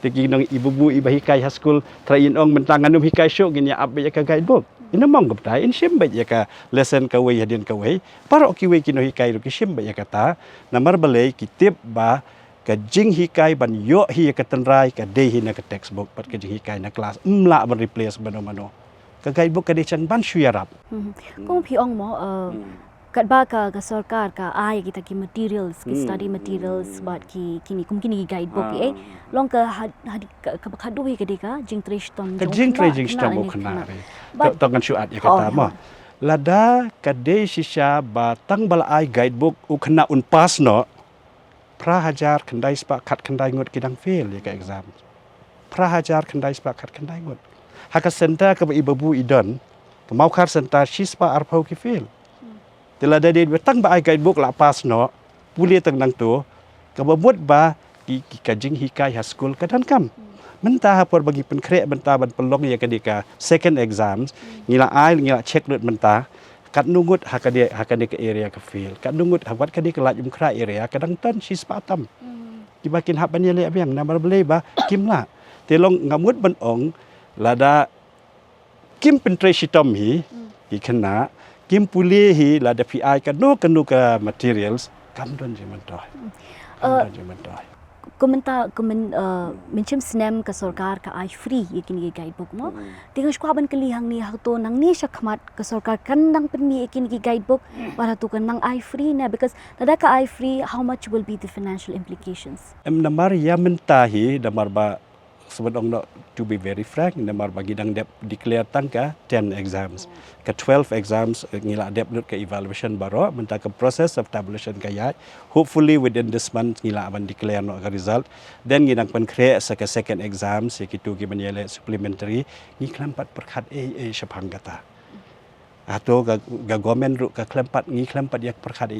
tegi nang ibu iba hikai high school train ong mentang anum hikai syok gini abe ka guidebook ina mong gapta in shim ba ka lesson ka we hadin ka we paro ki we kino hikai ru ki shim ba kata namar balai kitip ba ka jing hikai ban yo hi ka tenrai ka de hi na ka textbook pat ka jing hikai na class mla ban replace mano ka guidebook ka de chan ban syarap kung pi ong mo kat ba ka sarkar ka ai kita ki materials ki study materials bat ki kini guidebook long ka khadu hi ka deka jing trish tom ka jing tom khna re to kan syuat ya kata mo lada ka de shisha ba tang bal ai guidebook u khna un pass no prahajar khandai spa khat khandai ngot kidang fail ya ka exam prahajar khandai spa khat khandai ngot haka center ka ba ibabu idon ka mau khar center shispa arpau ki fail tela dadi betang ba ai guidebook la pas no puli tang nang tu ka babut ba ki kajing hikai high school kadan kam menta hapor bagi penkrek menta ban pelong ya kadika second exams ngila check lut menta kat nungut hakade ke area ke fail kat nungut habat kadi ke lajum kra area kadang tan si spatam kibakin hab ban yele abiang namar bele ba kimla telong ngamut ban ong lada kim pentresi tom hi ikena kim puli hi la da PI ka no kanu ka materials kam don je mentoy mencem snem ka sarkar ka ai free yakin ki guidebook mo tingas ko ban kali hang ni Hato nang ni syakmat ka sarkar kan nang penmi yakin ki guidebook para tu kan nang ai free na because tada ka ai free how much will be the financial implications namar ya mentahi damar ba sebelum no to be very frank namar bagi dang dep declare tangka 10 exams ke 12 exams ngila dep lut ke evaluation baro menta ke process of tabulation kaya hopefully within this month ngila aban declare no ke result then ngidang pen create ke second exam sekitu ki menyele supplementary ni klampat perkhat syapang kata Hato ga government ru ka klampat ngi klampat yak perkhat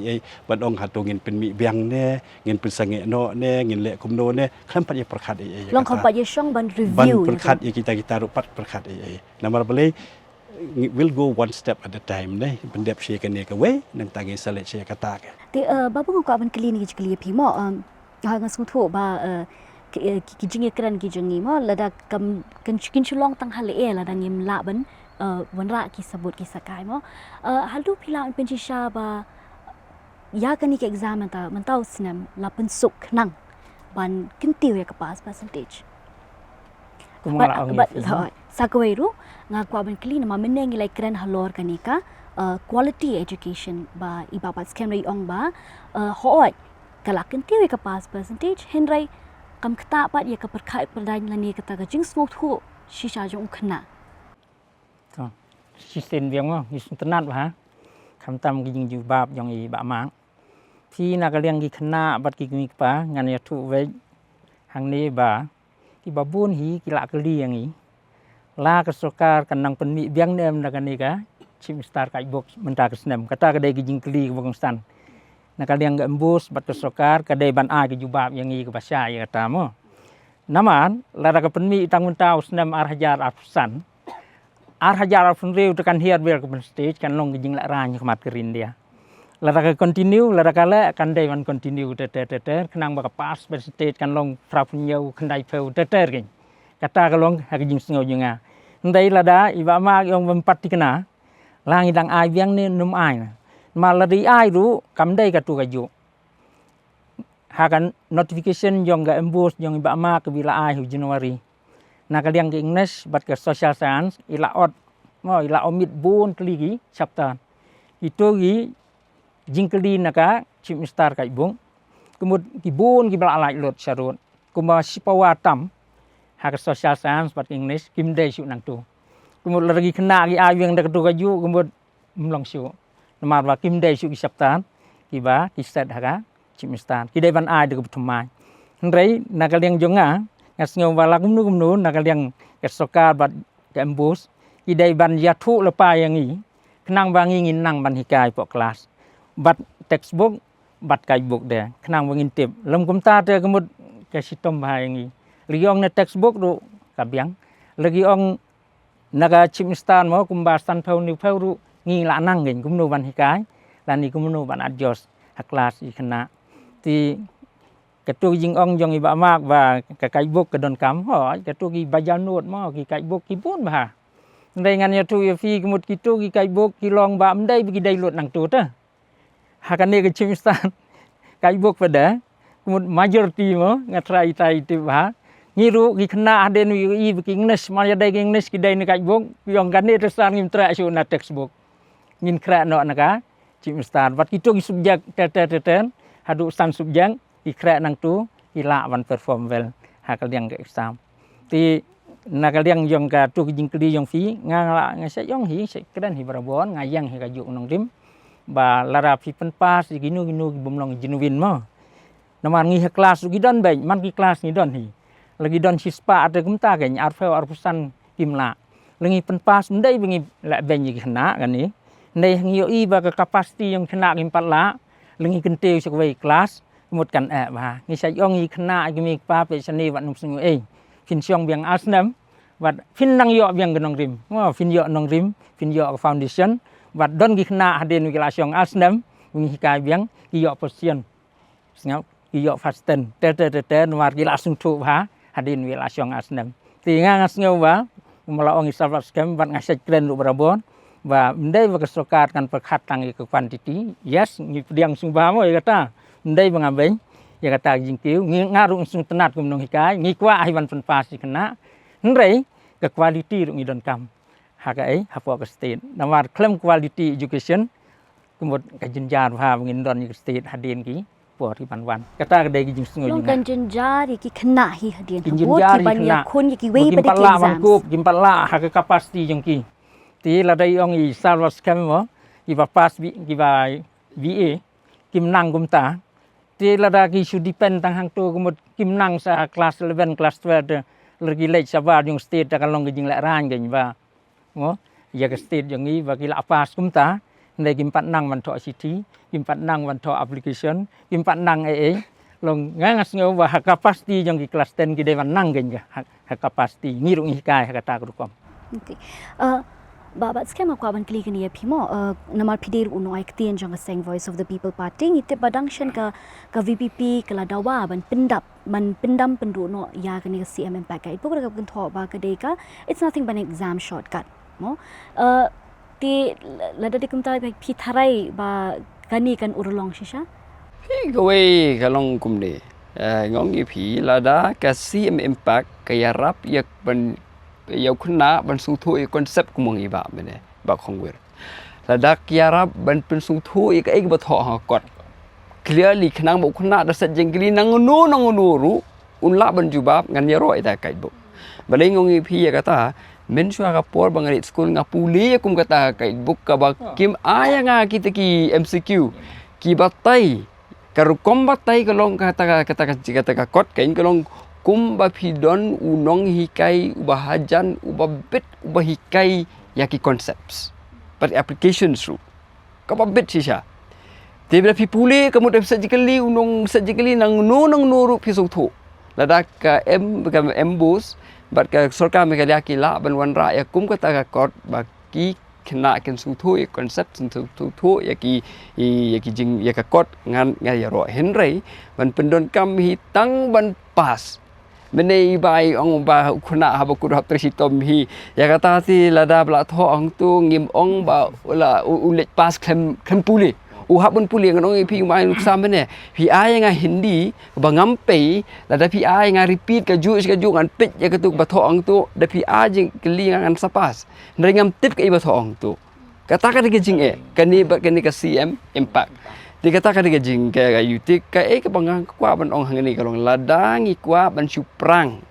badong Hato ngin pen mi biang ne ngin pen sange no ne ngin le kumno ne klampat yak perkhat long klampat ye syong ban review ban perkhat kita rupat perkhat namar bele will go one step at a time ne pendep she kan ne ka we nang tagi salet she kata ka te babu ko ban kli ni kli pi mo ha ngasung tho ba ki jingiakren ki jingi mo lada kam kan kin chulong tang hale lada ngim la ban wanra ki sabut ki sakai mo halu pila pen sha ba ya kan ki exam ta mentau snem la pen suk nang ban kintiu ya ka pass percentage kumala ong sakweru nga kwa ban kli na meneng like kren halor kanika quality education ba iba Batskhem ri ong ba hoi kala kintiu ya ka pass percentage henry kam kta pat ya ka perkhai perdain lani kata ka jing smok thu shisha jong khna sistem biang mo tenat ba kam tam ki jing ju bab jong i ba mang phi na ka liang ki khna bat ki mi pa ngan ya thu ve hang ni ba ki babun hi ki la ka liang i la ka sarkar kan nang pen mi biang nem na ka ni ka chim star kai box menta ka snem kata ka dai ki jing kli ka bang stan na ka liang ga MBOSE bat ka sarkar ka dai ban a ki ju bab yang i ka basya ya kata mo naman la ka pen mi tang mentau snem arhajar afsan arhajar afun reu tekan hiar ber ke stage kan long jing la rany kemat kerin dia lara ka continue lara ka le kan dai man continue ter kenang ba ka pass ber stage kan long fra punyau kandai peu ter king kata ka long ha jing sngo jinga ndai lada iba ma yong mempat tikena lang idang ai biang ni num ai ma ladi ai ru kam dai ka tu ka ju ha kan notification yong ga MBOSE yong iba ma ke bila ai hu Januari na kaliang ke English bat ke social science ila ot mo ila omit bun kligi chapter itu gi jingkeli naka chim star kai bung kumud ki bun ki bala lai lot sarut kuma sipawa tam ha ke social science bat ke English kim dei su nang tu kumud lagi kena gi ayeng dak tu kaju kumud mlong su namar ba kim dei su ki chapter ki ba ki set ha ka chim star ki dei ban ai de ku thumai ngrei na kaliang jonga ngasngo wala kumnu na kaliang kesokar bat MBOSE idai ban ya thu lepa yang i kenang bangi ngin nang ban hikai pok kelas bat textbook bat guidebook dia kenang mengintip lem komta dia kemud ke sitom bahaya ngi liong na textbook ru kabiang lagi ong naga chimstan mo kumbasan phau ni phau ru ngi la nang ngin kumno ban hikai lan ni kumno ban adjust ha kelas i kena ti ketu jing ong jong iba mak và cái guidebook ke don kam ho ketu gi bajanut mo ki guidebook ki pun bah ndai ngan ya tu fi kemud kitu ki guidebook ki long ba mdai bi dai lut nang tu ta hakane ke chimstan guidebook pada kemud majority mo ngatrai tai ti bah ngiru ki kena aden wi ki English ma ya dai English ki dai ni guidebook yong kan ni tersan ngim tra su na textbook ngin kra no naka chimstan wat kitu ki subjek teten hadu san subjek ki kra nang tu ki la wan perform well hakal yang ke exam ti nakal yang yong ka tu ki jing kli yong fi ngang la ngasai yong hi se kren hi barabon ngayang hi ka juk nong rim ba lara fi pen pas ginu bomlong jinuwin mo naman ngi kelas gi don ben man ki kelas ni don hi lagi don sispa ada kumta kan arfeu arpusan kimla lengi pen pas mendai bengi la ben gi kena kan ni nei ngio i ba ka capacity yang kena kim patla lengi kenteu sekwe kelas mut kan ba ngi sai yong ngi kena gi mi pa pe sani wat num sungu fin siong biang asnem wat fin nang yo biang genong rim mo fin yo nong rim fin yo foundation wat don gi kena haden wi la siong asnem ngi hikai biang gi yo position ngau gi yo fasten te war gi langsung thu ba haden wi la siong asnem ti nga ngasngau ba mala ong isal Batskhem wat ngasai kren lu barabon và đây và kesokat kan perkhat tang ke quantity yes ngi diang sung ba mo ya kata ndai bang abeng ya kata jingkiu ngaru sung tenat kum Nonghikai ngi kwa ai wan pen pas kena ndrei ke quality ru ngi don kam ha ka ai ha po ke state namar claim quality education kemud ka jenjar ha ngin don ni state hadin ki po ti ban kata ke dai jing sung long kan jenjar ki kena hi hadin ki jenjar ban ya kun ki wei ba pada ki exam exam gimpala ha ke capacity jong ki ti la dai ong i sal Batskhem mo ki ba pas ki ba VA kim nang kumta ti la da ki should depend tang hang tu kemud kim nang sa class 11 class 12 lagi lek sabar yung state ta kalong jing la ran gen ba mo ya ke state yang ni ba ki la pas kumta ndai kim pat nang man tho city kim pat nang man tho application kim pat nang long ngas ngau ba capacity yang ki class 10 ki dai man nang gen ga capacity ngiru Nonghikai kata rukom okay Batskhem aku aban kli kini phimo namar phidir Nongaiktien jong seng voice of the people party ngite badangshan ka VPP kala dawa ban pindam pendu no ya kani CM-IMPACT Guidebook ka kan tho ba ka de ka it's nothing but an exam shortcut mo ti lada de kumta phi tharai ba kani kan urlong shisha hi gawe kalong kumne ngongi phi lada ka CM-IMPACT ka yarap yak ban yau kena ban sung thu konsep kumong iba mene ba Khongwir ladak yarab ban pen sung thu ik ba tho ha kot clearly khenang bo kena da sat jengli nang nu ru unla ban jubab ngan yaro ita guidebook balai ngongi phi ya kata men shua ka por bangari school nga puli kum kata guidebook ka ba kim aya nga kita ki MCQ ki batai karukom batai kalong kata kot kain kalong kum ba pidon unong hikai ubahajan ubabit ubahikai yaki concepts but applications ru kababit sisha tebra pipule kamu surgically unong surgically nang no ru pisung thu ladak ka MBOSE but ka sorka me ka la ban wan ra ya kum kata ka kot ba ki kena ken sung thu concept sung thu yaki jing yaka kot ngan ya ro henry ban pendon kam hi tang ban pas menei bai ong ba khuna ha ba ku hap trisitom hi ya kata si lada bla tho ong tu ngim ong ba la ulet pas khem puli u hap bun puli ngong pi mai sam ne pi ai nga hindi ba ngampe lada pi ai nga repeat ka ju ngan pit ya ketuk ba tho ong tu da pi a jing keli ngan sapas ndai ngam tip ka ba tho ong tu kata ka jing kani ka CM-IMPACT dikatakan dia jing ka yutik ka ka bangang kwa ban ong hangani kalong ladang ikwa ban suprang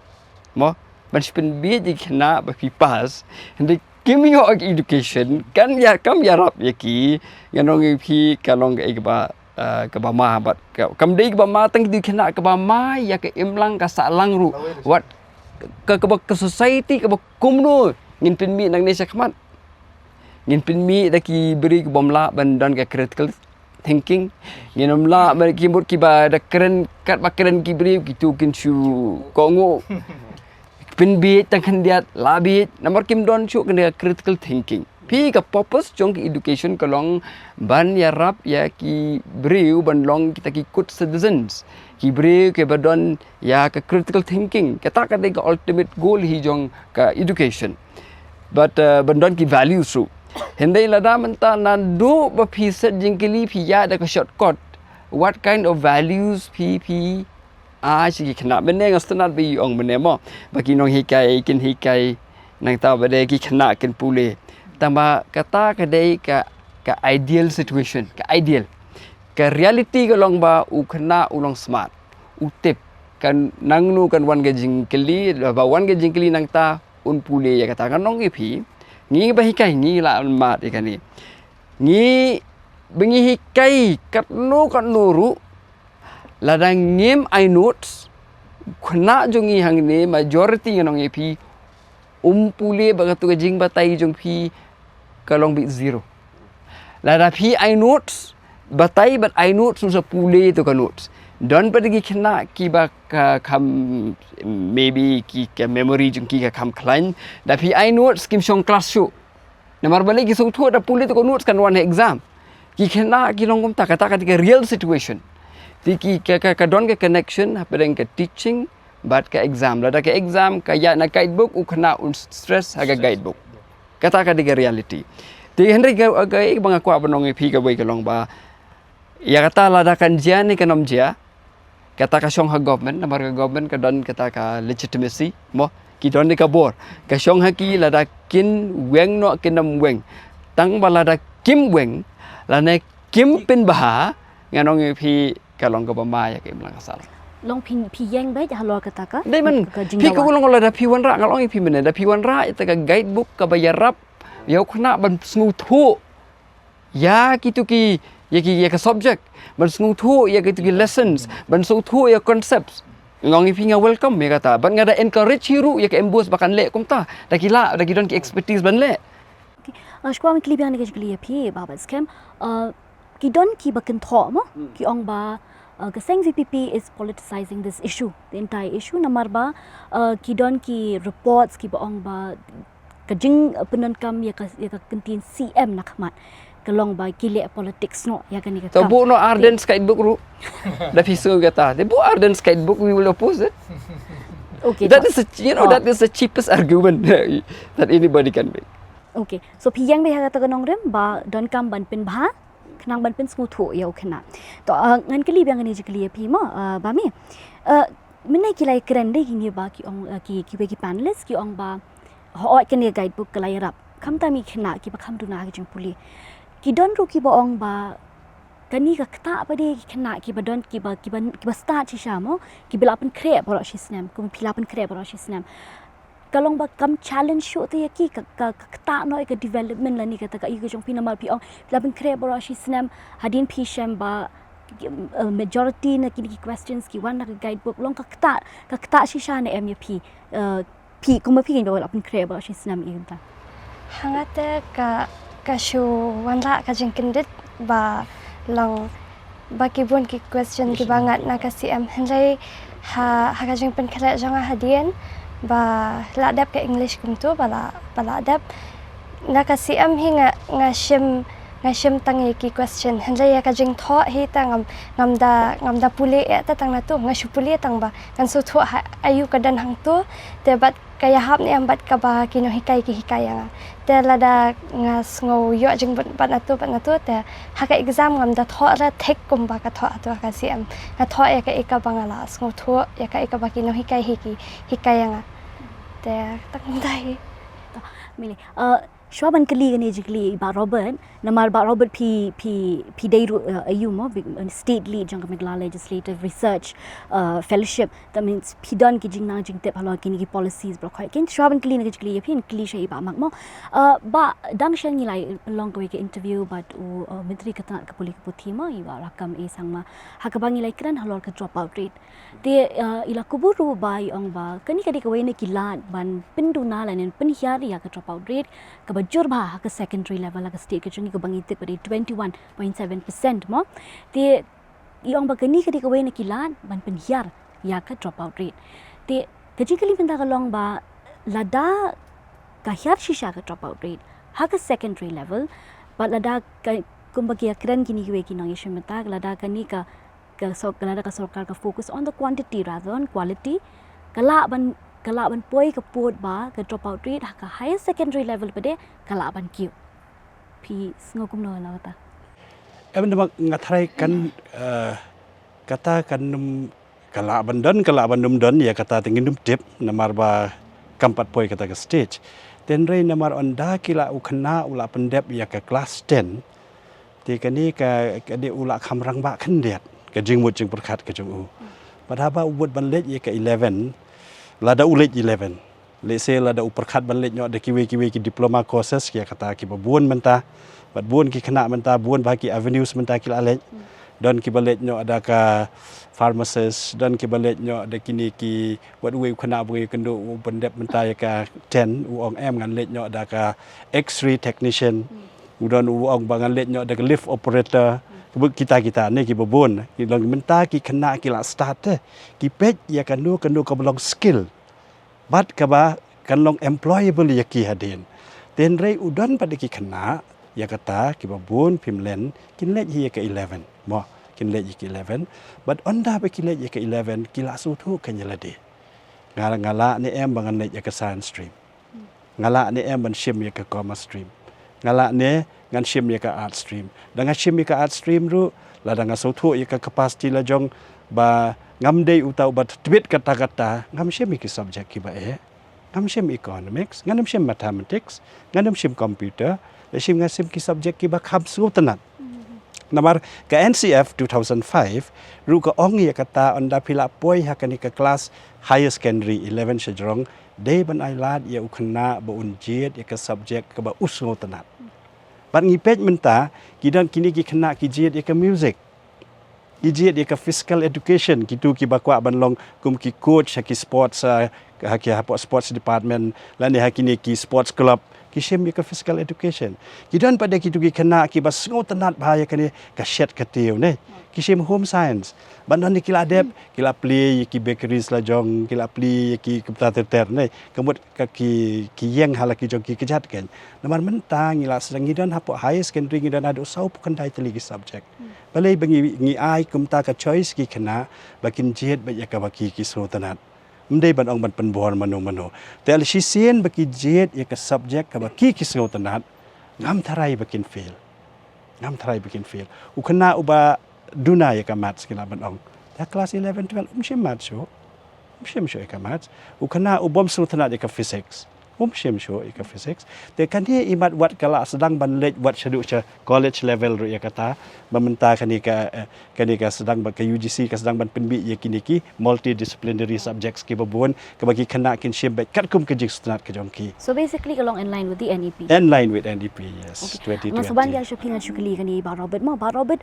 mo ban spin bi di kena ba pipas and giving you education kan ya kam ya rap yaki yanong pi kalong ka ba ma bat kam dei ba ma tang di kena ka ba ma ya ka imlang ka salang ru what ka society ka ba kumno ngin pin mi nang ne sakmat ngin pin mi daki beri ka bomla ban dan ka critical thinking ngenom la ba kibut kiba da keren kat ba keren kibri gitu kin shu kongo pin bi tang khandiat la bi number kim don chu kena critical thinking pi ka purpose jong ki education ka long ban ya rap ya ki briu ban long kita ki good citizens ki briu ke badon ya ka critical thinking kata ka de ka ultimate goal hi jong ka education but bandon ki values ru hendai lada menta na do ba phi set jingkili phi ya da ka shortcut what kind of values pi si khna bene ngasnat bi ong bene mo bagi nong hikai kin hikai nang ta bade ki khna kin pule tamba kata ka dei ka ideal situation ka ideal ka reality ka long ba u khna ulong smart u tip kan nang nu kan wan ga jingkili ba wan ga jingkili nang ta un pule ya kata kan nong phi ngi ba hikai ngi la mat ikan ni ngi bengi hikai kat nu ru ladang ngem I notes khna jongi hang ne majority nong ep pule bagatu ka jing batai jong phi kalong bi zero lada phi I notes batai but I notes su pule tu ka notes don padagi khna ki ba ka kham maybe ki ka memory jong ki ka kham khlain da phi I notes kim song class shu namar balik ki su thu da pule tu ka notes kan wan exam ki khna ki long ta kata ka real situation Tiki ka don ke connection hapadeng ke teaching but ke exam lada ke exam ka ya na guidebook u khna un stress haga guidebook kata ka diga reality ti henry ga bang aku abanong phi ka boy ka long ba ya kata lada kan jia ni kanom jia kata ka shong ha government namar ka government ka don kata ka legitimacy mo ki don ni ka bor ka shong ha ki lada kin weng no kinam weng tang ba lada kim weng lane kim pin bah nganong phi kalong ka Bameiaineh ke belang asal long pi yang bai halor kata ka dai man pi ka ulong la da pi wan ra ngalong pi men da pi wan ra ita ka guidebook ka bayarap yau khna ban sngu thu ya kitu ki ya ka subject ban sngu thu ya kitu ki lessons ban sngu thu ya concepts ngong pi nga welcome me kata ban ngada encourage hiru ya ka MBOSE bakan le kumta da kila da kidon ki expertise ban le shkwa mi klibian ke jgli pi Batskhem ki don ki bakan tho mo ki ong ba Gaseng VPP is politicizing this issue, the entire issue. Namar ba ki don ki reports ki baong ba kajing penankam ya ka kentin CM nakmat kalong ba kile politics no ya kan so bu no Arden guidebook ru da fisu kata the bu Arden guidebook we will oppose it. Okay, that is that is the cheapest argument that anybody can make. Okay, so piyang ba kata kanong rem ba don kam ban pin ba kenang ban pen smu thu ya khna to ngan kali biang ni jikli pi ma ba mi menai kilai keren de ni ba ki ong ki panelists ki ong ba ho kan ya guidebook kalai rap kham ta mi khna ki ba kham du na ki jing puli ki don ru ki ba ong ba kani ka kta ba de ki khna ki ba don ki ba start chi shamo ki bila pen kre ba shi snem ku pila pen kre ba shi snem kalong ba kam challenge show te ki ka ta no ka development la ni ka ta ka i ka jong pinamal pi ong labin kre bora shi snem hadin pi shem ba majority na ki questions ki wan na ka guidebook long ka ta shi sha na em pi ko ma pi kin ba labin kre bora shi snem i ta hangate ka shu wan la ka jing kindit ba long ba ki bun ki question ki bangat na ka CM hendai ha ka jing pen khala jong hadien ba la dap ke English kum tu bala dap na ka CM hinga ngashim tangi ki question hendai ya ka jing tho hi tang ngam da pule ta tang na tu ngashu pule tang ba kan su tho ayu ka dan hang tu te bat kaya hap ni ambat ka ba kino hikai ki hikaya te la da ngas ngo yo jing bat na tu te ha ka exam ngam da tho ra thek kum ba ka tho tu ka CM ka tho ya ka ika bangala ngo tho ya ka ika ba kino hikai hikaya te tang dai mili Shwaban kali ni jikli ba Robert namar ba Robert P dai ayu mo state lead jang Megla legislative research fellowship that means P don ki jing na jing tep halo kini ki policies bro khai kin Shwaban kali ni jikli pin kli shei ba mak mo ba dang shan ni lai long ko ke interview but menteri kata ka poli ka puthi mo i ba rakam e sang ma ha ka bangi lai kran halor ka drop out rate te ila kuburu ba ong ba kani ka di ka wei ne ki lan ban pindu na la nen pin hiari ya ka drop out rate ka bajur bah ke secondary level ke state ke jungi ke bangitik pada 21.7% mo te iong bagani ke dikawai na kilan ban penhiar ya ke drop out rate te kejikali penta kalong ba lada kahir shisha ke drop out rate ha ke secondary level ba lada kumbagia keren kini kiwe kinong isu menta lada kani ka lada ka sarkar ka focus on the quantity rather on quality kala ban poi ke pot ba ke drop out rate ha ke higher secondary level pade kala ban kiew pi ngokum no na ta em mak ngatrai kan kata kan kala ban num don ya kata tingin dum tip namar ba kampat poi kata ke stage ten rei namar onda kila ukna ula pendep ya ke kelas 10 ti kani ka di ula khamrang ba khandiat ke jingmut jing perkhat ke jung u padahal ubut ban let ya ke 11 lada ulet 11 lese lada uperkhat ban let nyok de kiwe ki diploma courses ya kata ki babun menta bat bun ki khana menta bun ba ki avenues menta ki alet dan ki balet nyok ada ka pharmacist dan ki balet nyok de kini ki wat we khana bwe kendo pendep menta ya ka 10 u ong em ngan let nyok ada ka x-ray technician udan u ong bangan let nyok ada ka lift operator kita ni ki babun ki long menta ki khana ki la start ki pet ya kanu ka belong skill bat ka ba kan long employable ya ki hadin ten rei udan pada ki khana ya kata ki babun pimlen kin let ya ka 11 mo kin let ya ka 11 but onda ba ki let ya ka 11 ki la su thu kan ya lade ngala ni em bangan let ya ka science stream ngala ni em ban shim ya ka commerce stream ngala ne ngan shim ya ka art stream dengan shim ya ka art stream ru la dengan su thu ya ka capacity la jong ba ngam dei utau ba tweet kata-kata ngam shim ki subject ki ba ngam shim economics ngam shim mathematics ngam shim computer shim ngam shim ki subject ki ba kham su tanat namar ka NCF 2005 ru ka ong ya kata onda pila poi ha kani ka class higher secondary 11 shajrong dei ban ai lad ya ukhna ba unjit ya ka subject ka ba usngo tanat ban ngipet menta kidan kini ki khna ki jit ya ka music ki jit ya ka physical education kitu ki bakwa ban long kum ki coach ha ki sports ha ki sports department lan ha kini ki sports club ki shim ya ka physical education kidan pada kitu ki khna ki ba sngo tanat bahaya kani ka shet ka tiu ne ki shim home science ban ni kila adep kila play ki bakeries la jong kila play ki komputer ter ne kemut ka ki yeng hala ki jong ki kejat kan namar mentang ngila sedang ngidan hapo high secondary ngidan adu sau pukan dai teli ki subject balai bangi ngi ai kumta ka choice ki khna bakin jet ba ya ka baki ki so tanat mdei ban ong ban penbor mano te al shisien baki jet ya ka subject ka baki ki so tanat ngam tharai bakin fail ukna uba duna ya ka maths kila ban ong ta class 11 12 shim maths sho ka maths ukna ubom su tanat ya ka physics shim sho ya ka physics te kan dia imat wat kala sedang ban let wat shadu cha college level ru ya kata bamenta kani ka sedang ba ka UGC ka sedang ban penbi ya kini ki multidisciplinary subjects ki babon ka bagi kena kin shim bet kat kum ke jik stunat ke jongki so basically along in line with the NEP yes okay. 2020 Masaban dia shoping shukali kani ba Robert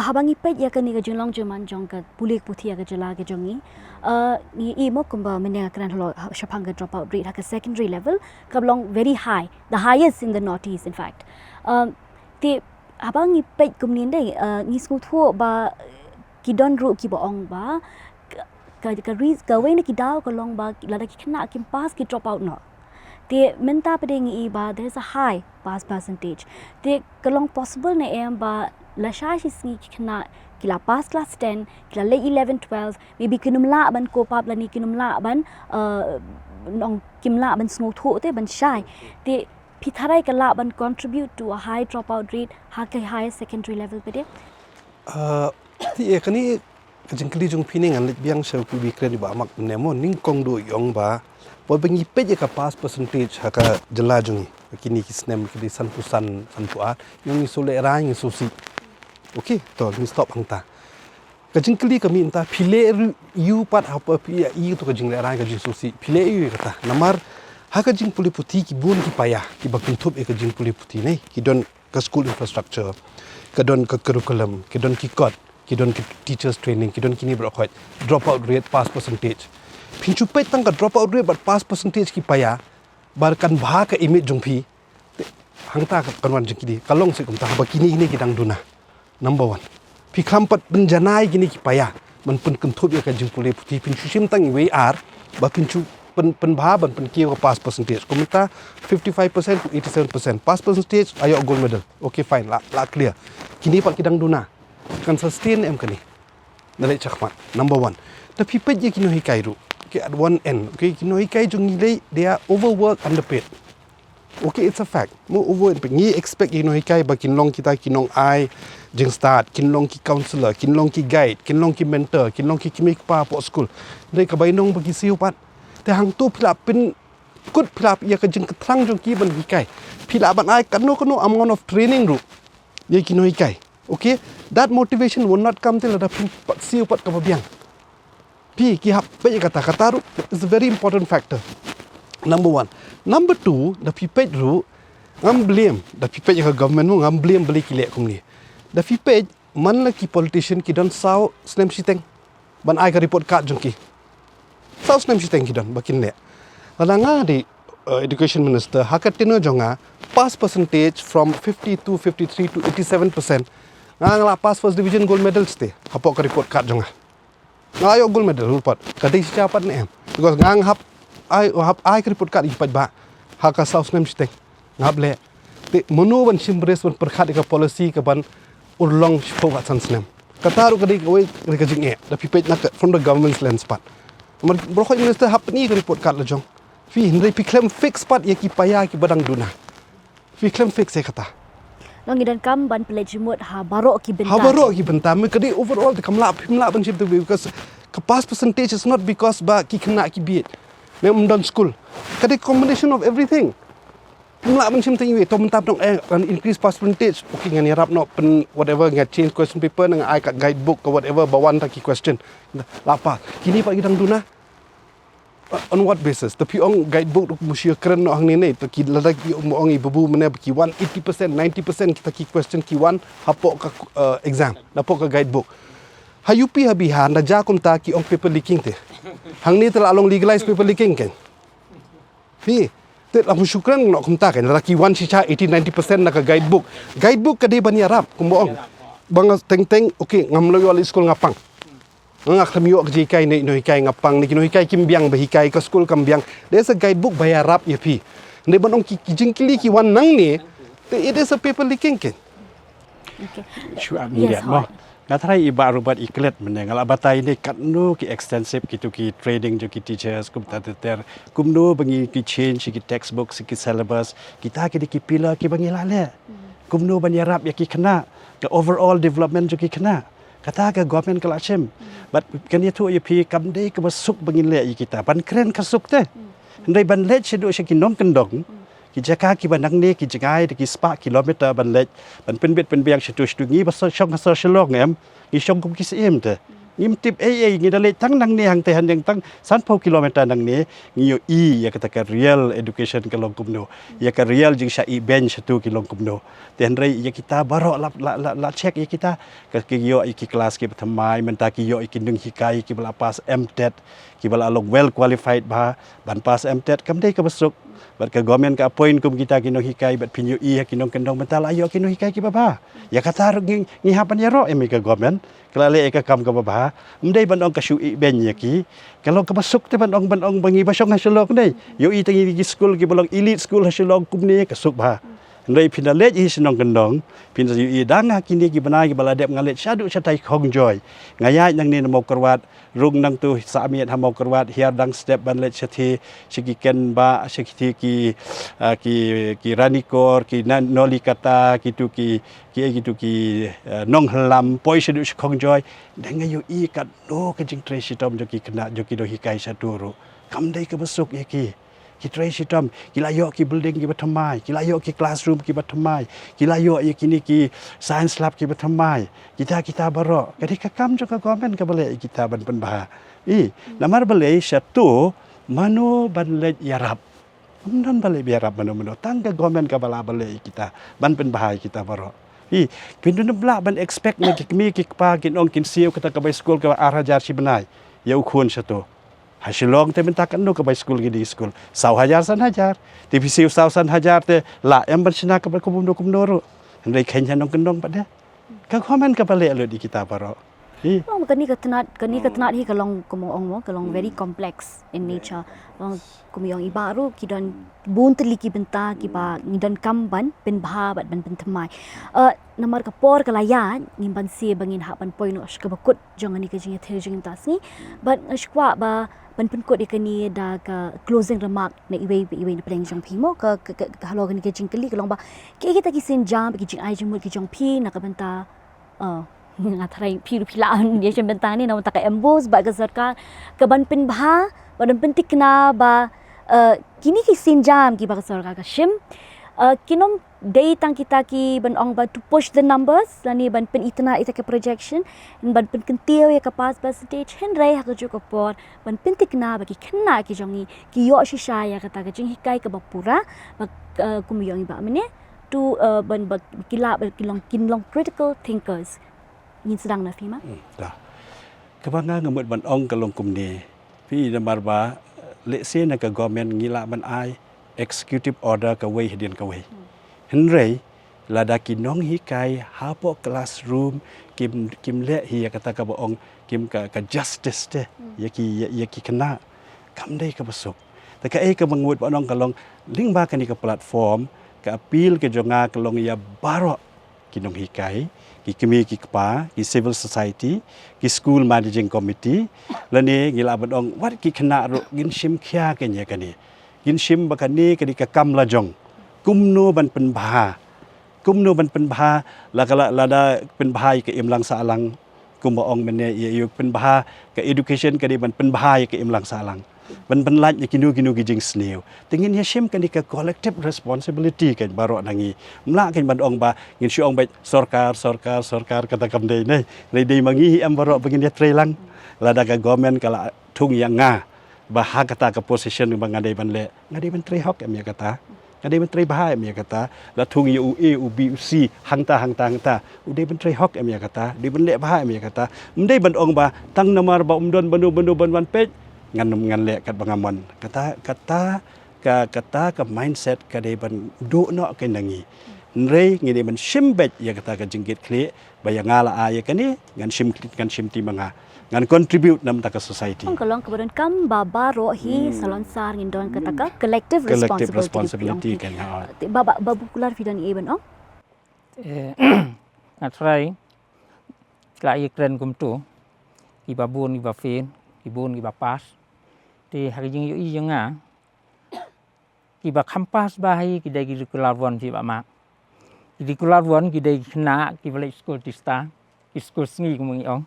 habangi pet ya kani ka jinglong juman jong ka pulik puthi ya ka jala ke jongi ni mo kumba Myrboh halor shapang ka drop out rate ha ka secondary level kablong very high the highest in the northeast in fact ti abang ni pet kumnin dai ni school thu ba ki don ru ki ba ong ba ka risk ka we na ki daw ka long ba la ki khna ki pass ki drop out no ti menta pading I ba there is a high pass percentage ti kalong possible na em ba la sha shi sngi ki khna kila pass class 10 kila late 11 12 maybe kinumla ban ko pap la ni kinumla ban nong kimla ban sngo thu te ban shy te pitharai kala ban contribute to a high dropout rate ha kai higher secondary level pede ti ekani jingkli jung pining an biang shau ki bikren ba mak nemo ning kong do yong ba bo bengi peje ka pass percentage ha ka jela jungi kini ki snem ki san pu a yong ni sole ra ngi susi okay to ni stop hangta ka jingkli ka mi inta phile yu pat ha pa pi I to ka jingle ra ka jing susi phile yu kata namar ha ka jing puli puti ki bun ki paya ki bakin thup e ka jing puli puti nei ki don ka school infrastructure ka don ka curriculum ki don ki code ki don ki teachers training ki don kini brokhot drop out rate pass percentage pinchu pe tang ka drop out rate but pass percentage ki paya bar kan bha ka image jung phi hangta kanwan jengkidi kalong se kumta bakini ini kidang duna number 1 pi khampat penjanai gini ki paya man pen kentup ya ka jengpule puti pin chusim tang WR ba pin chu pen bha ban pen kiew pass percentage kumita 55% to 87% pass percentage ayo gold medal okay fine la clear kini pak kidang duna kan sustain em kani nalai chakmat number 1 tapi pej ye kino hikai ru okay at one end okay kino hikai jung nilai they are overworked underpaid. Okay, it's a fact. Mo over ni expect kino hikai ba kinlong kita kinong ai jeng start kinlong ki counselor kinlong ki guide kinlong ki mentor kinlong ki kimik pa po school dei ka bainong bagi siu pat te hang tu philap pin kut philap ya ka jeng ketrang jong ki ban hikai philap ban ai kano amount of training ru ye kino hikai. Okay, that motivation will not come till ada siu pat ka babiang pi ki hap pe kata ru is a very important factor. Number 1. Number 2, the people ru ngam blame the people yang government mu ngam blame beli kilek kum ni. The people man la ki politician ki don saw snem siteng ban ai ka report card jongki. Saw snem siteng ki don bakin le. Langa di education minister hakatino jonga pass percentage from 50 to 53 to 87%. Ngala pass first division gold medal ste hapok ka report card jonga. Ngayo gold medal report kadai siapat ne em because ngang hap ai report card ipat ba haka saus nem siteng ngap le te mono ban simbres ban perkhat ka policy ka ban urlong shpo wat san snem kataru ka dik oi ka jinge da pipet na from the government's lens pat mar brokhoi minister hap ni ka report card la jong fi hindai pi claim fix pat ya ki paya ki badang duna fi claim fix e kata Nongidan kam ban pelejimut ha barok ki benta. Ha barok ki benta me kadi overall te kamla ban ship to because ka pass percentage is not because ba ki kena ki biet Mem don school. Kadi combination of everything. Pumla man sim tengwe to mentap dong increase pass percentage. Okay ngan yarap no pen whatever ngan change question paper ngan ai kat guidebook or whatever bawan taki question. Lapa. Kini pak gidang duna. On what basis? Tapi ong guidebook musia keren no hang nene to ki ladaki ong Babu mene ki 180% 90% kita ki question ki 1 hapok ka exam. Napok ka guidebook. Hayupi habihan da jakum ta ki ong paper leaking te. Hang ni telah along legalize paper leaking kan. Fi, te la musyukran nak kumta kan laki 1 sisa 80-90% nak guidebook. Guidebook kadi bani Arab kumboong. Bang teng okey ngam loyo al school ngapang. Ngak kamiyo ak jikai ne Nonghikai ngapang ni Nonghikai kimbiang bahikai ka school kambiang. There's a guidebook by Arab ya fi. Ne banong ki jingkili ki wan nang ni it is a paper leaking kan. Okay. Sure, yes, mo. Ngatrai iba rubat iklet meneng ala batai ni katno ki extensive kitu ki training jo ki teachers kum tater kumno bangi ki change ki textbook ki syllabus kita ki pila ki bangi lale kumno ban yarap ya ki kena ke overall development jo ki kena kata ke government kelachem but kan itu ya pi kamdei ke masuk bangi le kita ban keren kasuk te ndai ban le chedo ki nom kendong ki jaka ki banang ni ki jagai ki spa kilometer ban lek ban penbet penbiang situ ngi ba song sa shalong em ngi song kum ki sem te ngim tip ngi dale tang nang ni hang te han yang tang 30 kilometer nang ni ngi yo ya kata ka real education ke long kumno ya ka real jing sha bench tu ki long kumno ten rei ya kita baro la check ya kita ki yo ki kelas ki pertama menta ki yo ki Nonghikai ki bala pass MTET ki bala long well qualified ba ban pass MTET kam dei ka besuk bat ke government ka appoint kum kita ki Nonghikai bat pinyu ki nong kendong mental ayo ki Nonghikai ki baba ya kata ngi hapan ya ro em ka government kelale ka kam ka baba mdei ban ong ka shu ben ya ki kalau ka masuk te ban ong bangi basong hasilok nei yo i tangi ki school ki bolong elite school hasilok kum ni ka suk ba ndai pinale hi sinong kendong pin yu i dang kini ki banai ki baladep ngalet syadu chatai khongjoy ngayai nang ni mo kerwat rung nang tu samiat ha mo kerwat hiar dang step ban let chathi sigi ken ba sigi ki ranikor ki noli kata gitu ki nong hlam poi syadu khongjoy dang yu i kat do ke jing tre sitom jo ki kena jo ki Nonghikai saduru kamdai ke besuk ya ki trace hitam kilayo ki building ki batamai kilayo ki classroom ki batamai kilayo ya kini ki science lab ki batamai kita baro kadi ka kam jo ka government ka bale kita ban penbah namar bale satu mano ban le yarab amdan bale yarab mano tangga government ka bala bale kita ban penbah kita baro pindu nebla ban expect na ki mi ki pa kin ong kin siu kata ka bay school ka arajar si benai ya ukun satu Hasilong te minta kano ke by school gidi school. Sau hajar san hajar. Tapi siu sau san hajar te la yang bersina ke kumno ru. Hendai kenya nong kendong pada. Ka komen ka balik lo di kita baro. Long kani ketenat hi kalong kumong kalong very complex in nature. Long kumyong ibaru kidon bun teliki benta kiba ngidon kamban pen bha bat ban pentemai. Namar kapor kalayan ngimban si bangin hak ban poin os kabakut jangan ni kejing terjing tasni. But ashkwa ba ban penkut ikani da ka closing remark na iwe na pedeng jong pimo ka halo kani kejing keli kalong ba ke kita kisin jam kejing ai jemut kejong pi nak benta ngatai piru pilaan dia macam bentang ni namun tak embos bak ke sarkar ke ban pen bha badan pentik na ba kini kisin jam ki bak sarkar ka shim kinom day tang kita ki ban ong ba to push the numbers lani ban pen itna ita ke projection ban pen kentio ya ka pass percentage henrai ha ke por ban pentik na ba ki kena ki jongi ki yo shisha ya kata ke jing hikai ke bapura ba kumyong ba mene tu ban kilong critical thinkers nhìn sedang na fima dah kebangga ngemut ban ong kalong kumni pi namar ba le se na ka government ngila ban ai executive order ka wei hidin ka wei henrei lada ki Nonghikai hapo classroom kim le hi kata ka ba ong kim ka justice te yaki kena kam dei ka besok ta ka ka mengut ban ong kalong ling ba ka ni ka platform ka appeal ke jonga kalong ya baro ki Nonghikai ki kemi ki kpa ki civil society ki school managing committee lani ngila badong wat ki khna ro gin shim khya ke nya kani gin shim bakani kadi ka kam la jong kumno ban pen bha la kala lada pen bha ke imlang sa alang kumba ong mene yu pen bha ke education kadi ban pen bha ke imlang sa alang ban laj kinu ki jing sneu tingin ya shim kani ka collective responsibility kan baro nangi mla kan ban ong ba ngin shu ong ba sarkar kata kam dei nei dei mangi am baro begin dia trelang lada ka government kala thung yang nga ba ha kata ka position ba ngadai ban le ngadai ban tre hok em ya kata ngadai ban tre bah em ya kata la thung yu e u b c hangta udai ban tre hok em ya kata dei ban le bah em ya kata mdei ban ong ba tang namar ba umdon banu ban pej ngan le kat bangamon kata ka mindset ka dei ban do no ke nangi nrei ngi ban shimbet ya kata ka jingkit kle bayangala aya kani ngan shim ti manga ngan contribute nam ta ka society kalong kemudian kam baba hi salon sar ngindon kata ka collective responsibility kan ha babu kular fidan even atrai ka ikren kum tu ki babun ki bafin ki bun ki bapas ti hari jing yu nga ki ba kampas bahi ki dai ki kularwon fi ba mak ki kularwon ki dai khna ki balik school tista ki school sngi kumung ong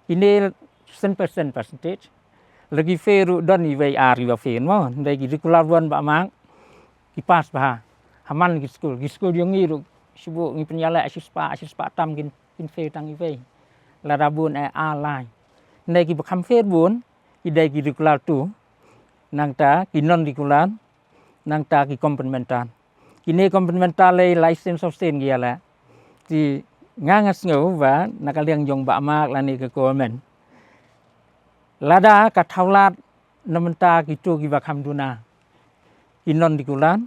ini 100% percentage lagi feru don i wei ar ki ba fen mo dai ki kularwon ba mak ki pas ba haman ki school yung ngi ru sibu ngi penyala asispa tam kin fe tang i wei la rabun a lai dai ki ba kham fer bun ki dai ki kular tu nang ta ki non dikulan nang ta ki komplementar kini komplementar le license of stain gia la ti ngangas ngau wa nakaliang jong ba mak lani ke government lada ka thaulat namenta ki tu ki ba khamduna ki non dikulan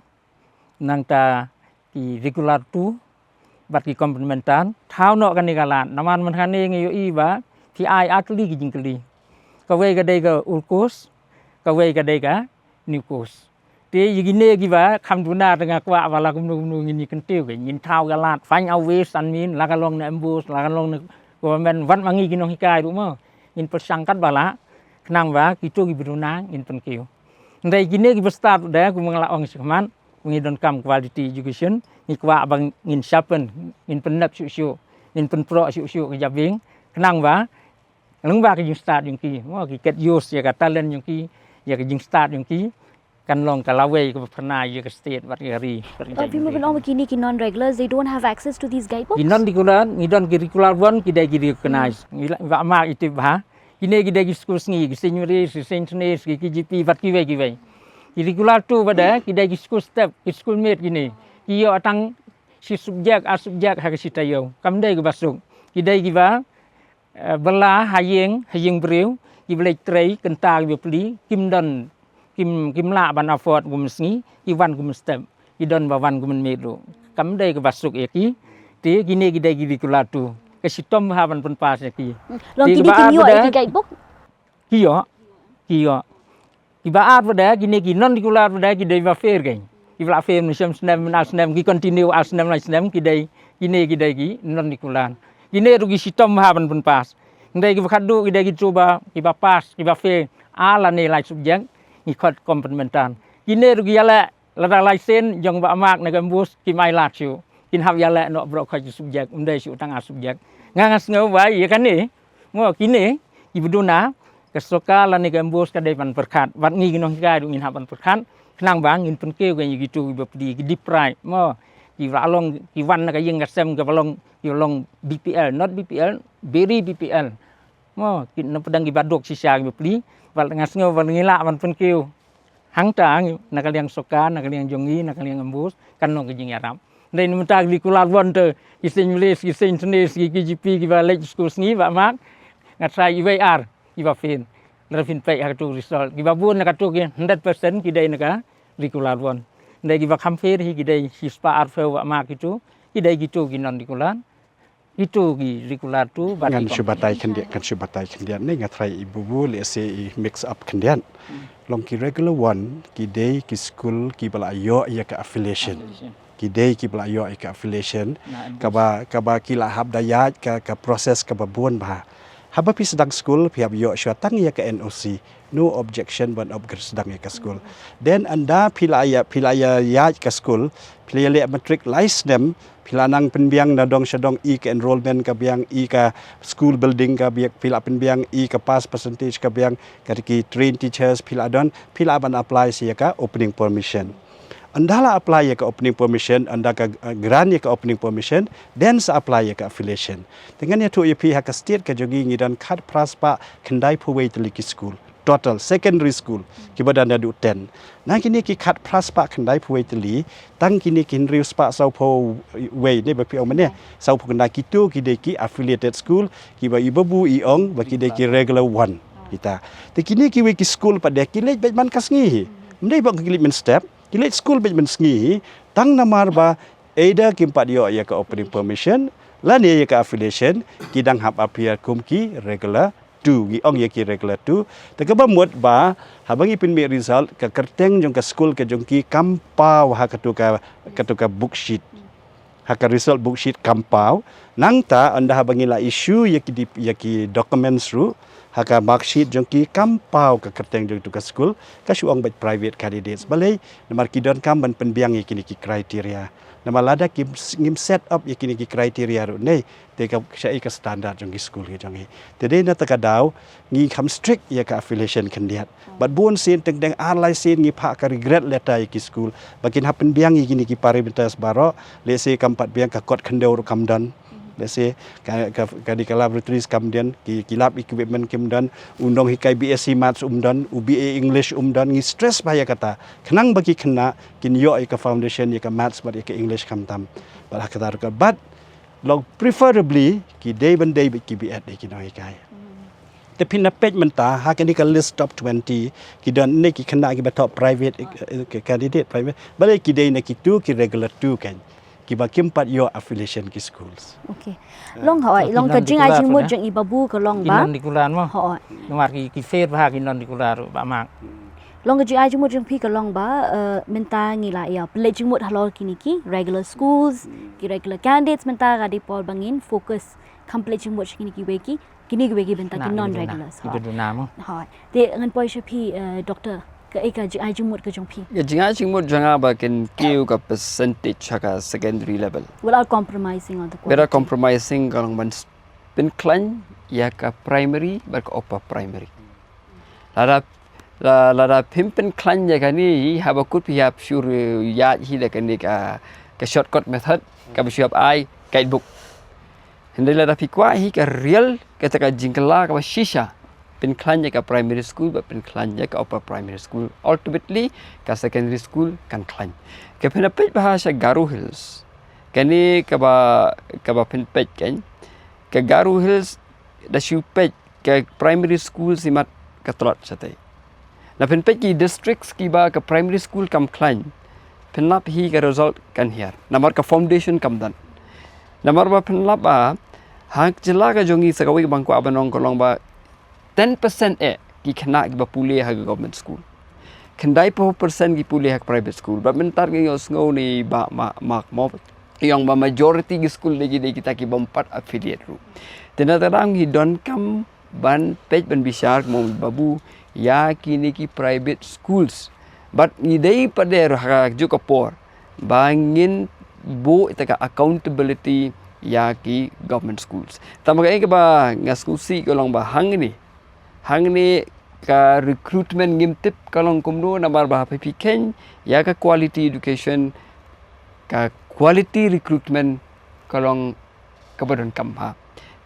nang ta ki regular tu bat ki komplementar thau no kan ni kalan naman man khani ngi i ba ti ai atli ki jingkli ka we ga dei ga ulkos ka wei ka dei ka nikos te yigine gi ba khamduna tengah kwa wala kumnu ngini kentiu ke nyin thau ga lat fain awes an min la ka long na embos la ka long na government wat mangi ki Nonghikai ru mo in persangkat bala knang ba ki tu gi brunang in penkiu ndai gine gi start da ku mangla ong sikman ngi don kam quality education ni kwa bang ngin shapen in penap syu in pen pro syu ke jabing knang ba leng ba ki start yung ki mo ki get use ya ka talent yung ki ya ke jing start yung ki kan long kalawei ke pernah ya ke state wat gari tapi mo belong begini ki non regulars they don't have access to these guidebooks ki non dikulan ni don curricular one ki dai ki recognize wa ma itu ba kini ki dai ki school sngi ki seniori senior ki GP wat ki wei curricular tu pada ki dai ki school step ki school mate kini ki yo atang si subjek ha ke sitayo kam dai ki basuk ki dai ki ba bela hayeng briu ki blek trei kenta ki beli kim don kim la ban afford gum sngi ki wan gum step ki don ba wan gum medo kam dei ke basuk ki ti gini gidai gidi kulatu ke sitom haban pun pas ki long kini kini yo ki guidebook kiyo ki baat pada gini ki non dikular pada ki dei va fair gain ki va fair mission snem na snem ki continue as snem na snem ki dei ki non dikular gini rugi sitom haban pun pas ndai ki khadu ki dei ki coba ki ba pas ki ba fair ala nilai subjek ki khot komplementan gini rugi ala la license jong ba mak na gambus ki mai la chu kin hab yala no bro kha subjek ndai su tang subjek ngangas ngau bai ya kan ni mo kini ki buduna kesoka la ni gambus ka dei ban perkhat wat ngi ginong ga du ngin haban perkhat knang bang ngin pen keu ga gitu bepdi ki diprai mo ki walong ki wan ka yeng gasem ka walong ki long BPL not BPL very BPL mo ki no pedang ki badok sisa ki bepdi wal ngas ngau wal ngila ban pen keu hang tang na ka liang soka na ka liang jongi na ka liang gambus kan no ki jing arab dei ni menta li kular won te ki sen les ki sen senes ki GP ki va lek school sngi ba mak ngat sai IVR ki ba fin Rafin pay Hato result ki ba bun na ka to ki 100% ki dei na ka regular won dei ki ba khamfer hi ki dei si spa arfeu wa mak itu ki dei gitu ki non regular itu ki regular tu ba ngan syubatai kendian ni ngatrai ibu bu le se mix up kendian long ki regular one ki dei ki school ki bala yo ya ka affiliation ki dei ki bala yo ka affiliation ka ba ki la hab dayat ka proses ka babun ba haba pi sedang school pi hab yo syatang ya ka NOC no objection ban ob sedang ya ka school then anda pilaya ya ka school pilaya matric license pilanang penbiang nadong syadong i ka enrollment ka biang i ka school building ka biak pila penbiang i ka pass percentage ka biang ka ki train teachers pila ban apply sia ka opening permission anda la apply ya ka opening permission anda ka grant ya ka opening permission then sa apply ya ka affiliation dengan ya tu ip ha ka state ka jogi ngidan khat praspa kendai puwei teliki school total secondary school ki badan da du 10 na kini ki khat praspa kendai puwei teli tang kini kin riu spa sau po wei ni ba pi ong mane sau pu kendai ki tu ki de ki affiliated school ki ba ibabu i ong ba ki de ki regular one kita te kini ki we ki school pa de ki lej bet man kasngi ndai ba ki men step kilet school bejmen sngi tang namar ba either kimpat yo ya ka opening permission lan ya ka affiliation kidang hab appear kumki regular 2 gi ong ya ki regular 2 te ka ba mut ba habangi pin me result ka kerteng jong ka school ka jong ki kampau ha katuka book sheet ha ka result book sheet kampau nang ta anda habangi la issue ya ki documents ru haka marksheet jong ki kampau ka kerteng jong tu ka school ka suang bat private candidates balai namar ki don kam ban penbiang ki kriteria nama lada ki ngim set up ki kriteria ru nei te ka syai ka standard jong ki school ki jong te dei na ta ka daw ngi kam strict ya ka affiliation kandiat bat bon sin teng deng arlai sin ngi pha ka regret letter ki school bakin ha penbiang ki parameters baro le se kampat biang ka kot khandeu ru kam dan let's say ka di laboratories kemudian ki lab equipment kemudian undang hikai BSc maths UBA English ngi stress bahaya kata kenang bagi kena kin yo ka foundation ya ka maths but ya ka English kamtam balah kata ka but log preferably ki day ban day ki bi at ki no hikai tapi na page menta ha kan ka list top 20 ki dan ne ki kena ki top private candidate private balai ki day na ki tu ki regular tu kan ki ba kimpat yo affiliation ki schools okay long hoi long ka jing ai jing mo jing ibabu ka long ba non dikulan mo hoi nomar ki fair ba ki non dikular ba mak long ka jing ai jing mo jing pi ka long ba menta ngila ya play jing mo halor kini ki regular schools ki regular candidates menta ga di pol bangin focus complete jing mo kini ki weki kini ki weki benta ki non regulars hoi beduna mo hoi te ngan poi pi doctor ka eka jing ai jing mo ka jong pi ya jing ai jing mo janga ba ken kiew ka percentage ka secondary level without compromising on the quality without compromising kalau man pin klan ya ka primary ba ka upper primary lada pin klan ya ka ni ha ba kut pi hab sure ya hi da kan ni ka shortcut method ka bi siap ai guidebook hendai lada pi kwa hi ka real ka ta ka jingkala ka shisha pin klan ya ka primary school ba pin klan ya ka upper primary school ultimately ka secondary school kan klan ka pin page bahasa Garu Hills kani ka ba pin page kan ka Garu Hills da shu page ke primary school simat katrot satai na pen pe ki districts ki ba ke primary school kam klein pen lap hi ke result kan hiar namar ka foundation kam dan namar ba pen lap ba hak jela ka jongi sakawi bangku abanong kolong ba 10% ki kena ki ba pulih ha government school kendai % ki pulih ha private school ba mentar ngi ngau ni ba mak mo yang ba majority ki school lagi kita ki bompat affiliate ru tenadang hi don kam ban page ban bisar mo babu ya kini ki private schools but ni dei pada ha juga por bangin bo itaka accountability ya ki government schools tamaga ke ba ngasku si kolong ba hang ni ka recruitment ngimtip kalong kumno namar ba pen ya ka quality education ka quality recruitment kalong kabadon kam ha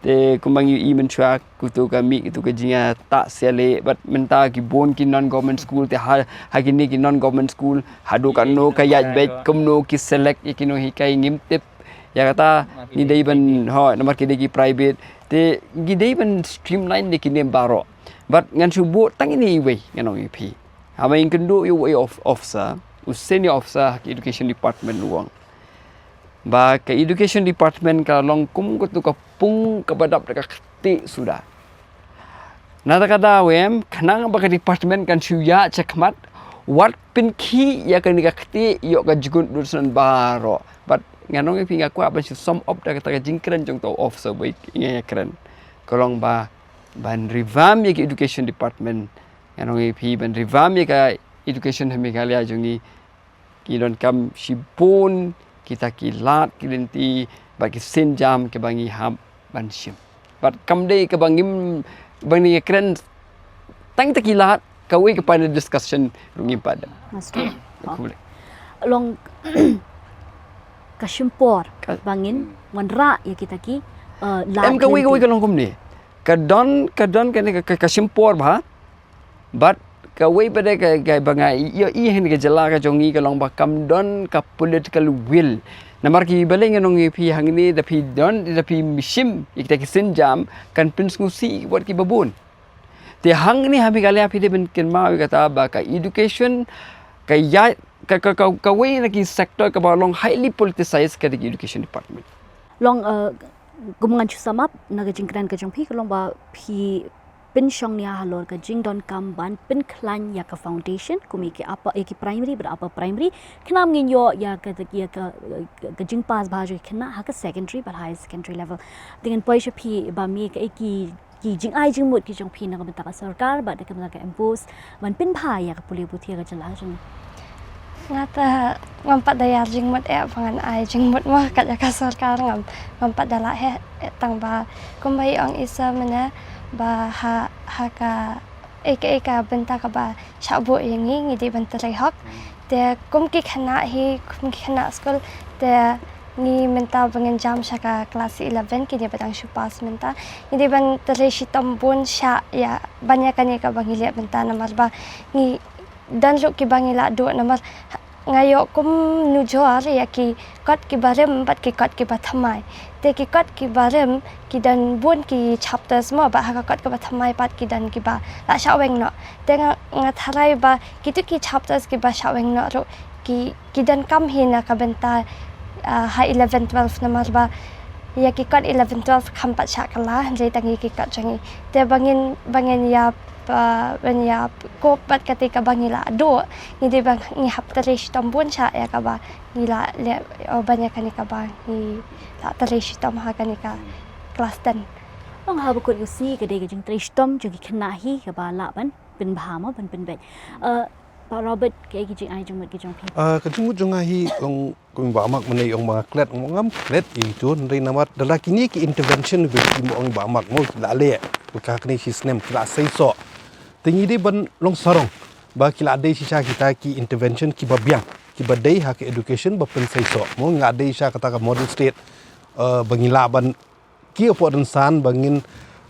te kumbang yu imen chua kutu kami itu ke jinga tak sele but menta ki bon ki non government school te ha kini ki non government school hadu kano kayat bet kumno ki select ikino hikai ngimtip ya kata ni dai ban ho namar ki ki private te gi dai ban streamline de kini baro but ngan subu tang ini we nganong ip ama ing kendo yu way of officer senior officer ki education department luang ba ke education department ka long kum kutu ka pung kabadap dekat keti sudah nada kada wem kanang ba ka department kan suya cekmat wat pin ki ya kan keti yo ka jugun dusun baro but nganong pi ngaku apa si sum up da kata jingkren jong to officer baik ingakren kolong ba ban revamp ya ke education department nganong pi ban revamp ya ka education hemigalia jongi ki don kam sipun kita kilat kilenti bagi senjam ke bangi hab banshim but kamdei ke bangim bangi keren tang takilat kawi kepada discussion rungim pada master long kasimpor bangin wanra ya kita ki em kawi kalong kumni kadon kan kasimpor ba but kawi pada kai bangai yo i hen ke jela ka jongi ka long bakam don ka political will namar ki baleng nong pi hang ni da pi don da pi mishim ikta ki senjam kan prince ngusi buat ki babun te hang ni hami kali api de ben ken ma kata ba ka education ka ya ka we na ki sector ka ba long highly politicized ka di education department long gumangan chusamap naga jingkran ka jong pi ka long ba pi pin shong nia halor ka jing don kam ban pin klan ya ka foundation kumi ki apa ki primary berapa primary kenam ngin yo ya ka ya ka jing pas bhajo kena ha ka secondary but high secondary level dengan poisha pi ba mi ka ki jing ai jing mut ki jong pi na ka bata ka sarkar ba de ka ka MBOSE ban pin bha ya ka puli buthi ka jala jong ngata ngampat daya jing mut pangan ai jing mut mah ka ka sarkar ngampat dala he tang ba kumbai ang isa mana ba ha ka eka benta ka ba shabu yangi ngidi benta lai hak te kum ki khana school te ni menta bangen jam shaka class 11 ki dia batang shupas menta ngidi ban tele shitam bun sha ya banyak kan ka bangile benta namar ba ni dan luk ki bangila do namar ngayo kum nujo ari ya ki kot ki barem bat ki kot ki bathamai te ki kot ki barem ki dan bun ki chapter semua ba ha kot ki bathamai pat ki dan ki ba la shaweng no te ngatharai ba ki tu ki chapters ki ba shaweng no ro ki dan kam hina ka benta ha 11 12 namar ba ya ki kot 11 12 kam pat shakala le tangi ki kot jangi te bangin ya ban ya ko pat ketika bangila do ni de bang ni hap talish tambun sha ya ka ba ni la le banyak kan ka ba ni la talish tam ha kan ka kelas 10 ong ha bukut yusi ke de jing talish tam jing kena hi ka ba la ban pin bha ma ban pin be Pak Robert ke jing ai jong ke jong pi ka jung jong hi ong kum ba mak menai ong ma klet ngam klet i tun ri namat dala kini ki intervention be ki ong ba mak mo la le ka kni si snem kla sai so tingi de ban long sarong ba kila dei sha kita ki intervention ki babiang ki badai ha ki education ba pen sai so mo nga dei sha kata ka model state bangila ban ki opodon san bangin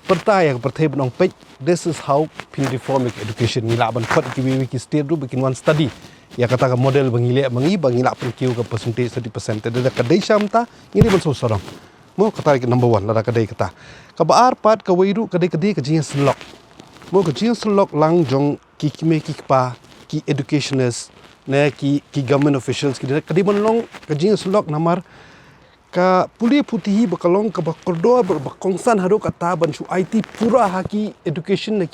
pertaya pertai benong page this is how pin reform education ngila ban khot ki wi ki state ru bikin one study ya kata ka model bangile bangila pen ki ka percentage 30% de ka dei shamta ngiri ban so sarong mo kata number 1 lada kadai kata ka baar pat ka weiru kadai ka jinga slok mo ka jinga slok lang jong ki kime ki pa ki educationers ne ki government officials ki kadai bonlong ka jinga slok namar ka puli putih bakalong ka bakordo bakongsan haru kata ban su IT pura haki education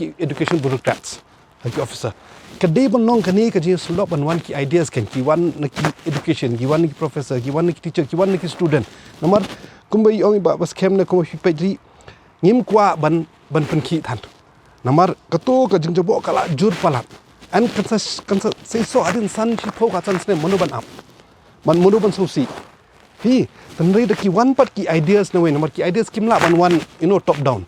bureaucrats haki officer kadai bonlong kani ka jinga slok ban wan ki ideas kan ki wan na ki education ki wan ki professor ki wan ki teacher ki wan ki student namar kumbai ong ba Batskhem na kumbai pejri ngim kwa ban penki tan namar kato ka jingjabo kala jur palat an kansa sei so adin san chi pho ka san snem monoban up man monoban susi hi tanrei da ki one part ki ideas na we namar ki ideas kimla ban one top down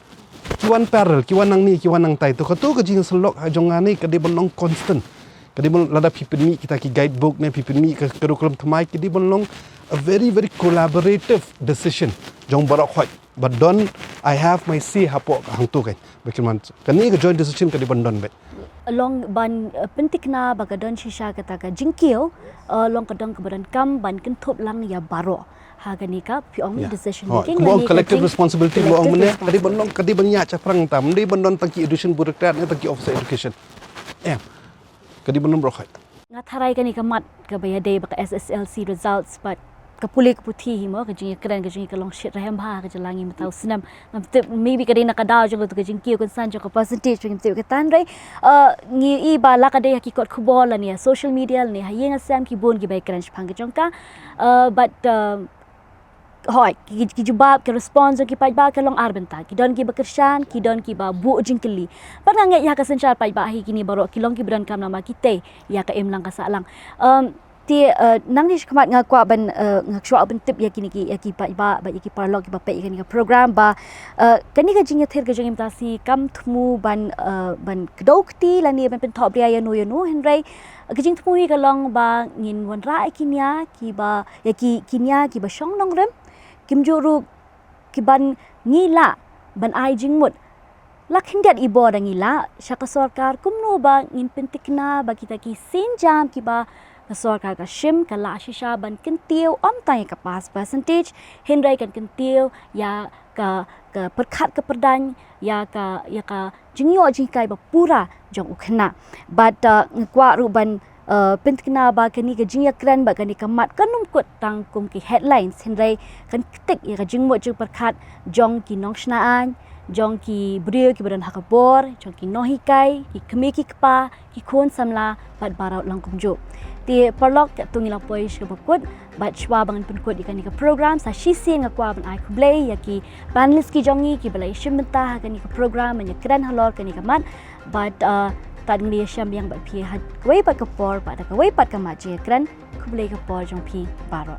ki one parallel ki one nang ni ki one nang tai to kato ka jing selok ha jongane ka de bonong constant ka de bon lada pipin kita ki guidebook ne pipin mi ka curriculum thamai ki de bonong a very collaborative decision jong barak khoi but don I have my say hapo hang tu kan bekiman kani ka joint decision ka de bandon bet along ban pentikna bagadon shisha kata ka jingkiew long kadang kebadan kam ban kentup lang ya baro hagani ka piong decision making mo collective responsibility mo ang mene kadi bonong kadi banya cha prang tam di bandon tangki education bureaucrat ne tangki officer education kadi bonong brokhai ngatharai kani kamat ka bayade baka SSLC results but kapuli kaputi mo ka jingiakren ka jingikalong shit rahem ha ka jalangi matau snem maybe kadai nakadaw jong to ka jingkiw kan san jong ka percentage jong ka tanrai ngi i bala kadai hakikot khubol ni social media ni hayeng sam ki bon ki bai kran phang jong ka but hoi ki jubab ki response ki pai ba ka long arbenta ki don ki bakershan ki don ki ba bu jingkeli par ngai ya ka senchal pai ba hi kini baro ki long ki bran kam nama kite ya ka em lang ka sa lang ti nang ni khmat nga kwa ban ngakshwa ban tip ya kini ki ya ki pa ba ya ki parlog ki ba pe kani ka program ba kani ka jinga ther ka jing imtasi kam thmu ban kdokti lani ban pen thop ria ya no henrai ka jing thmu hi ka long ba ngin wan ra kinya ki ba ya ki kinya ki ba shong nong rem kim juru ki ban ngila ban ai jing mut lakhin dat ibo da ngila shaka sarkar kumno ba ngin pentikna ba kita ki sinjam ki ba Sarkar ka shim ka la shisha ban kentiew om tay ka pas percentage henrai kan kentiew ya ka perkhat ka perdan ya ka jingyo jingkai ba pura jong ukhna but ngkwa ru ban pentkna ba kani ka jingiakren ba kani ka mat kanum kut tang kum ki headlines henrai kan tik ya ka jingmo jing perkhat jong ki nongshnaan jong ki brio ki badan hakabor jong ki nohikai ki kemi ki kpa ki khon samla bat barau lang kumjo ti parlok tungila poish ka bakut bat shwa bangan penkut ikan ka program sa shisin ngakwa ban ai kublay ya ki panelists ki jongi ki balai shimta kan ka program nya kran halor kan ka mat but tad ngi sham yang bat pi hat kwai pat ka por pat ka wai pat ka ma je kran kublay ka por jong pi baro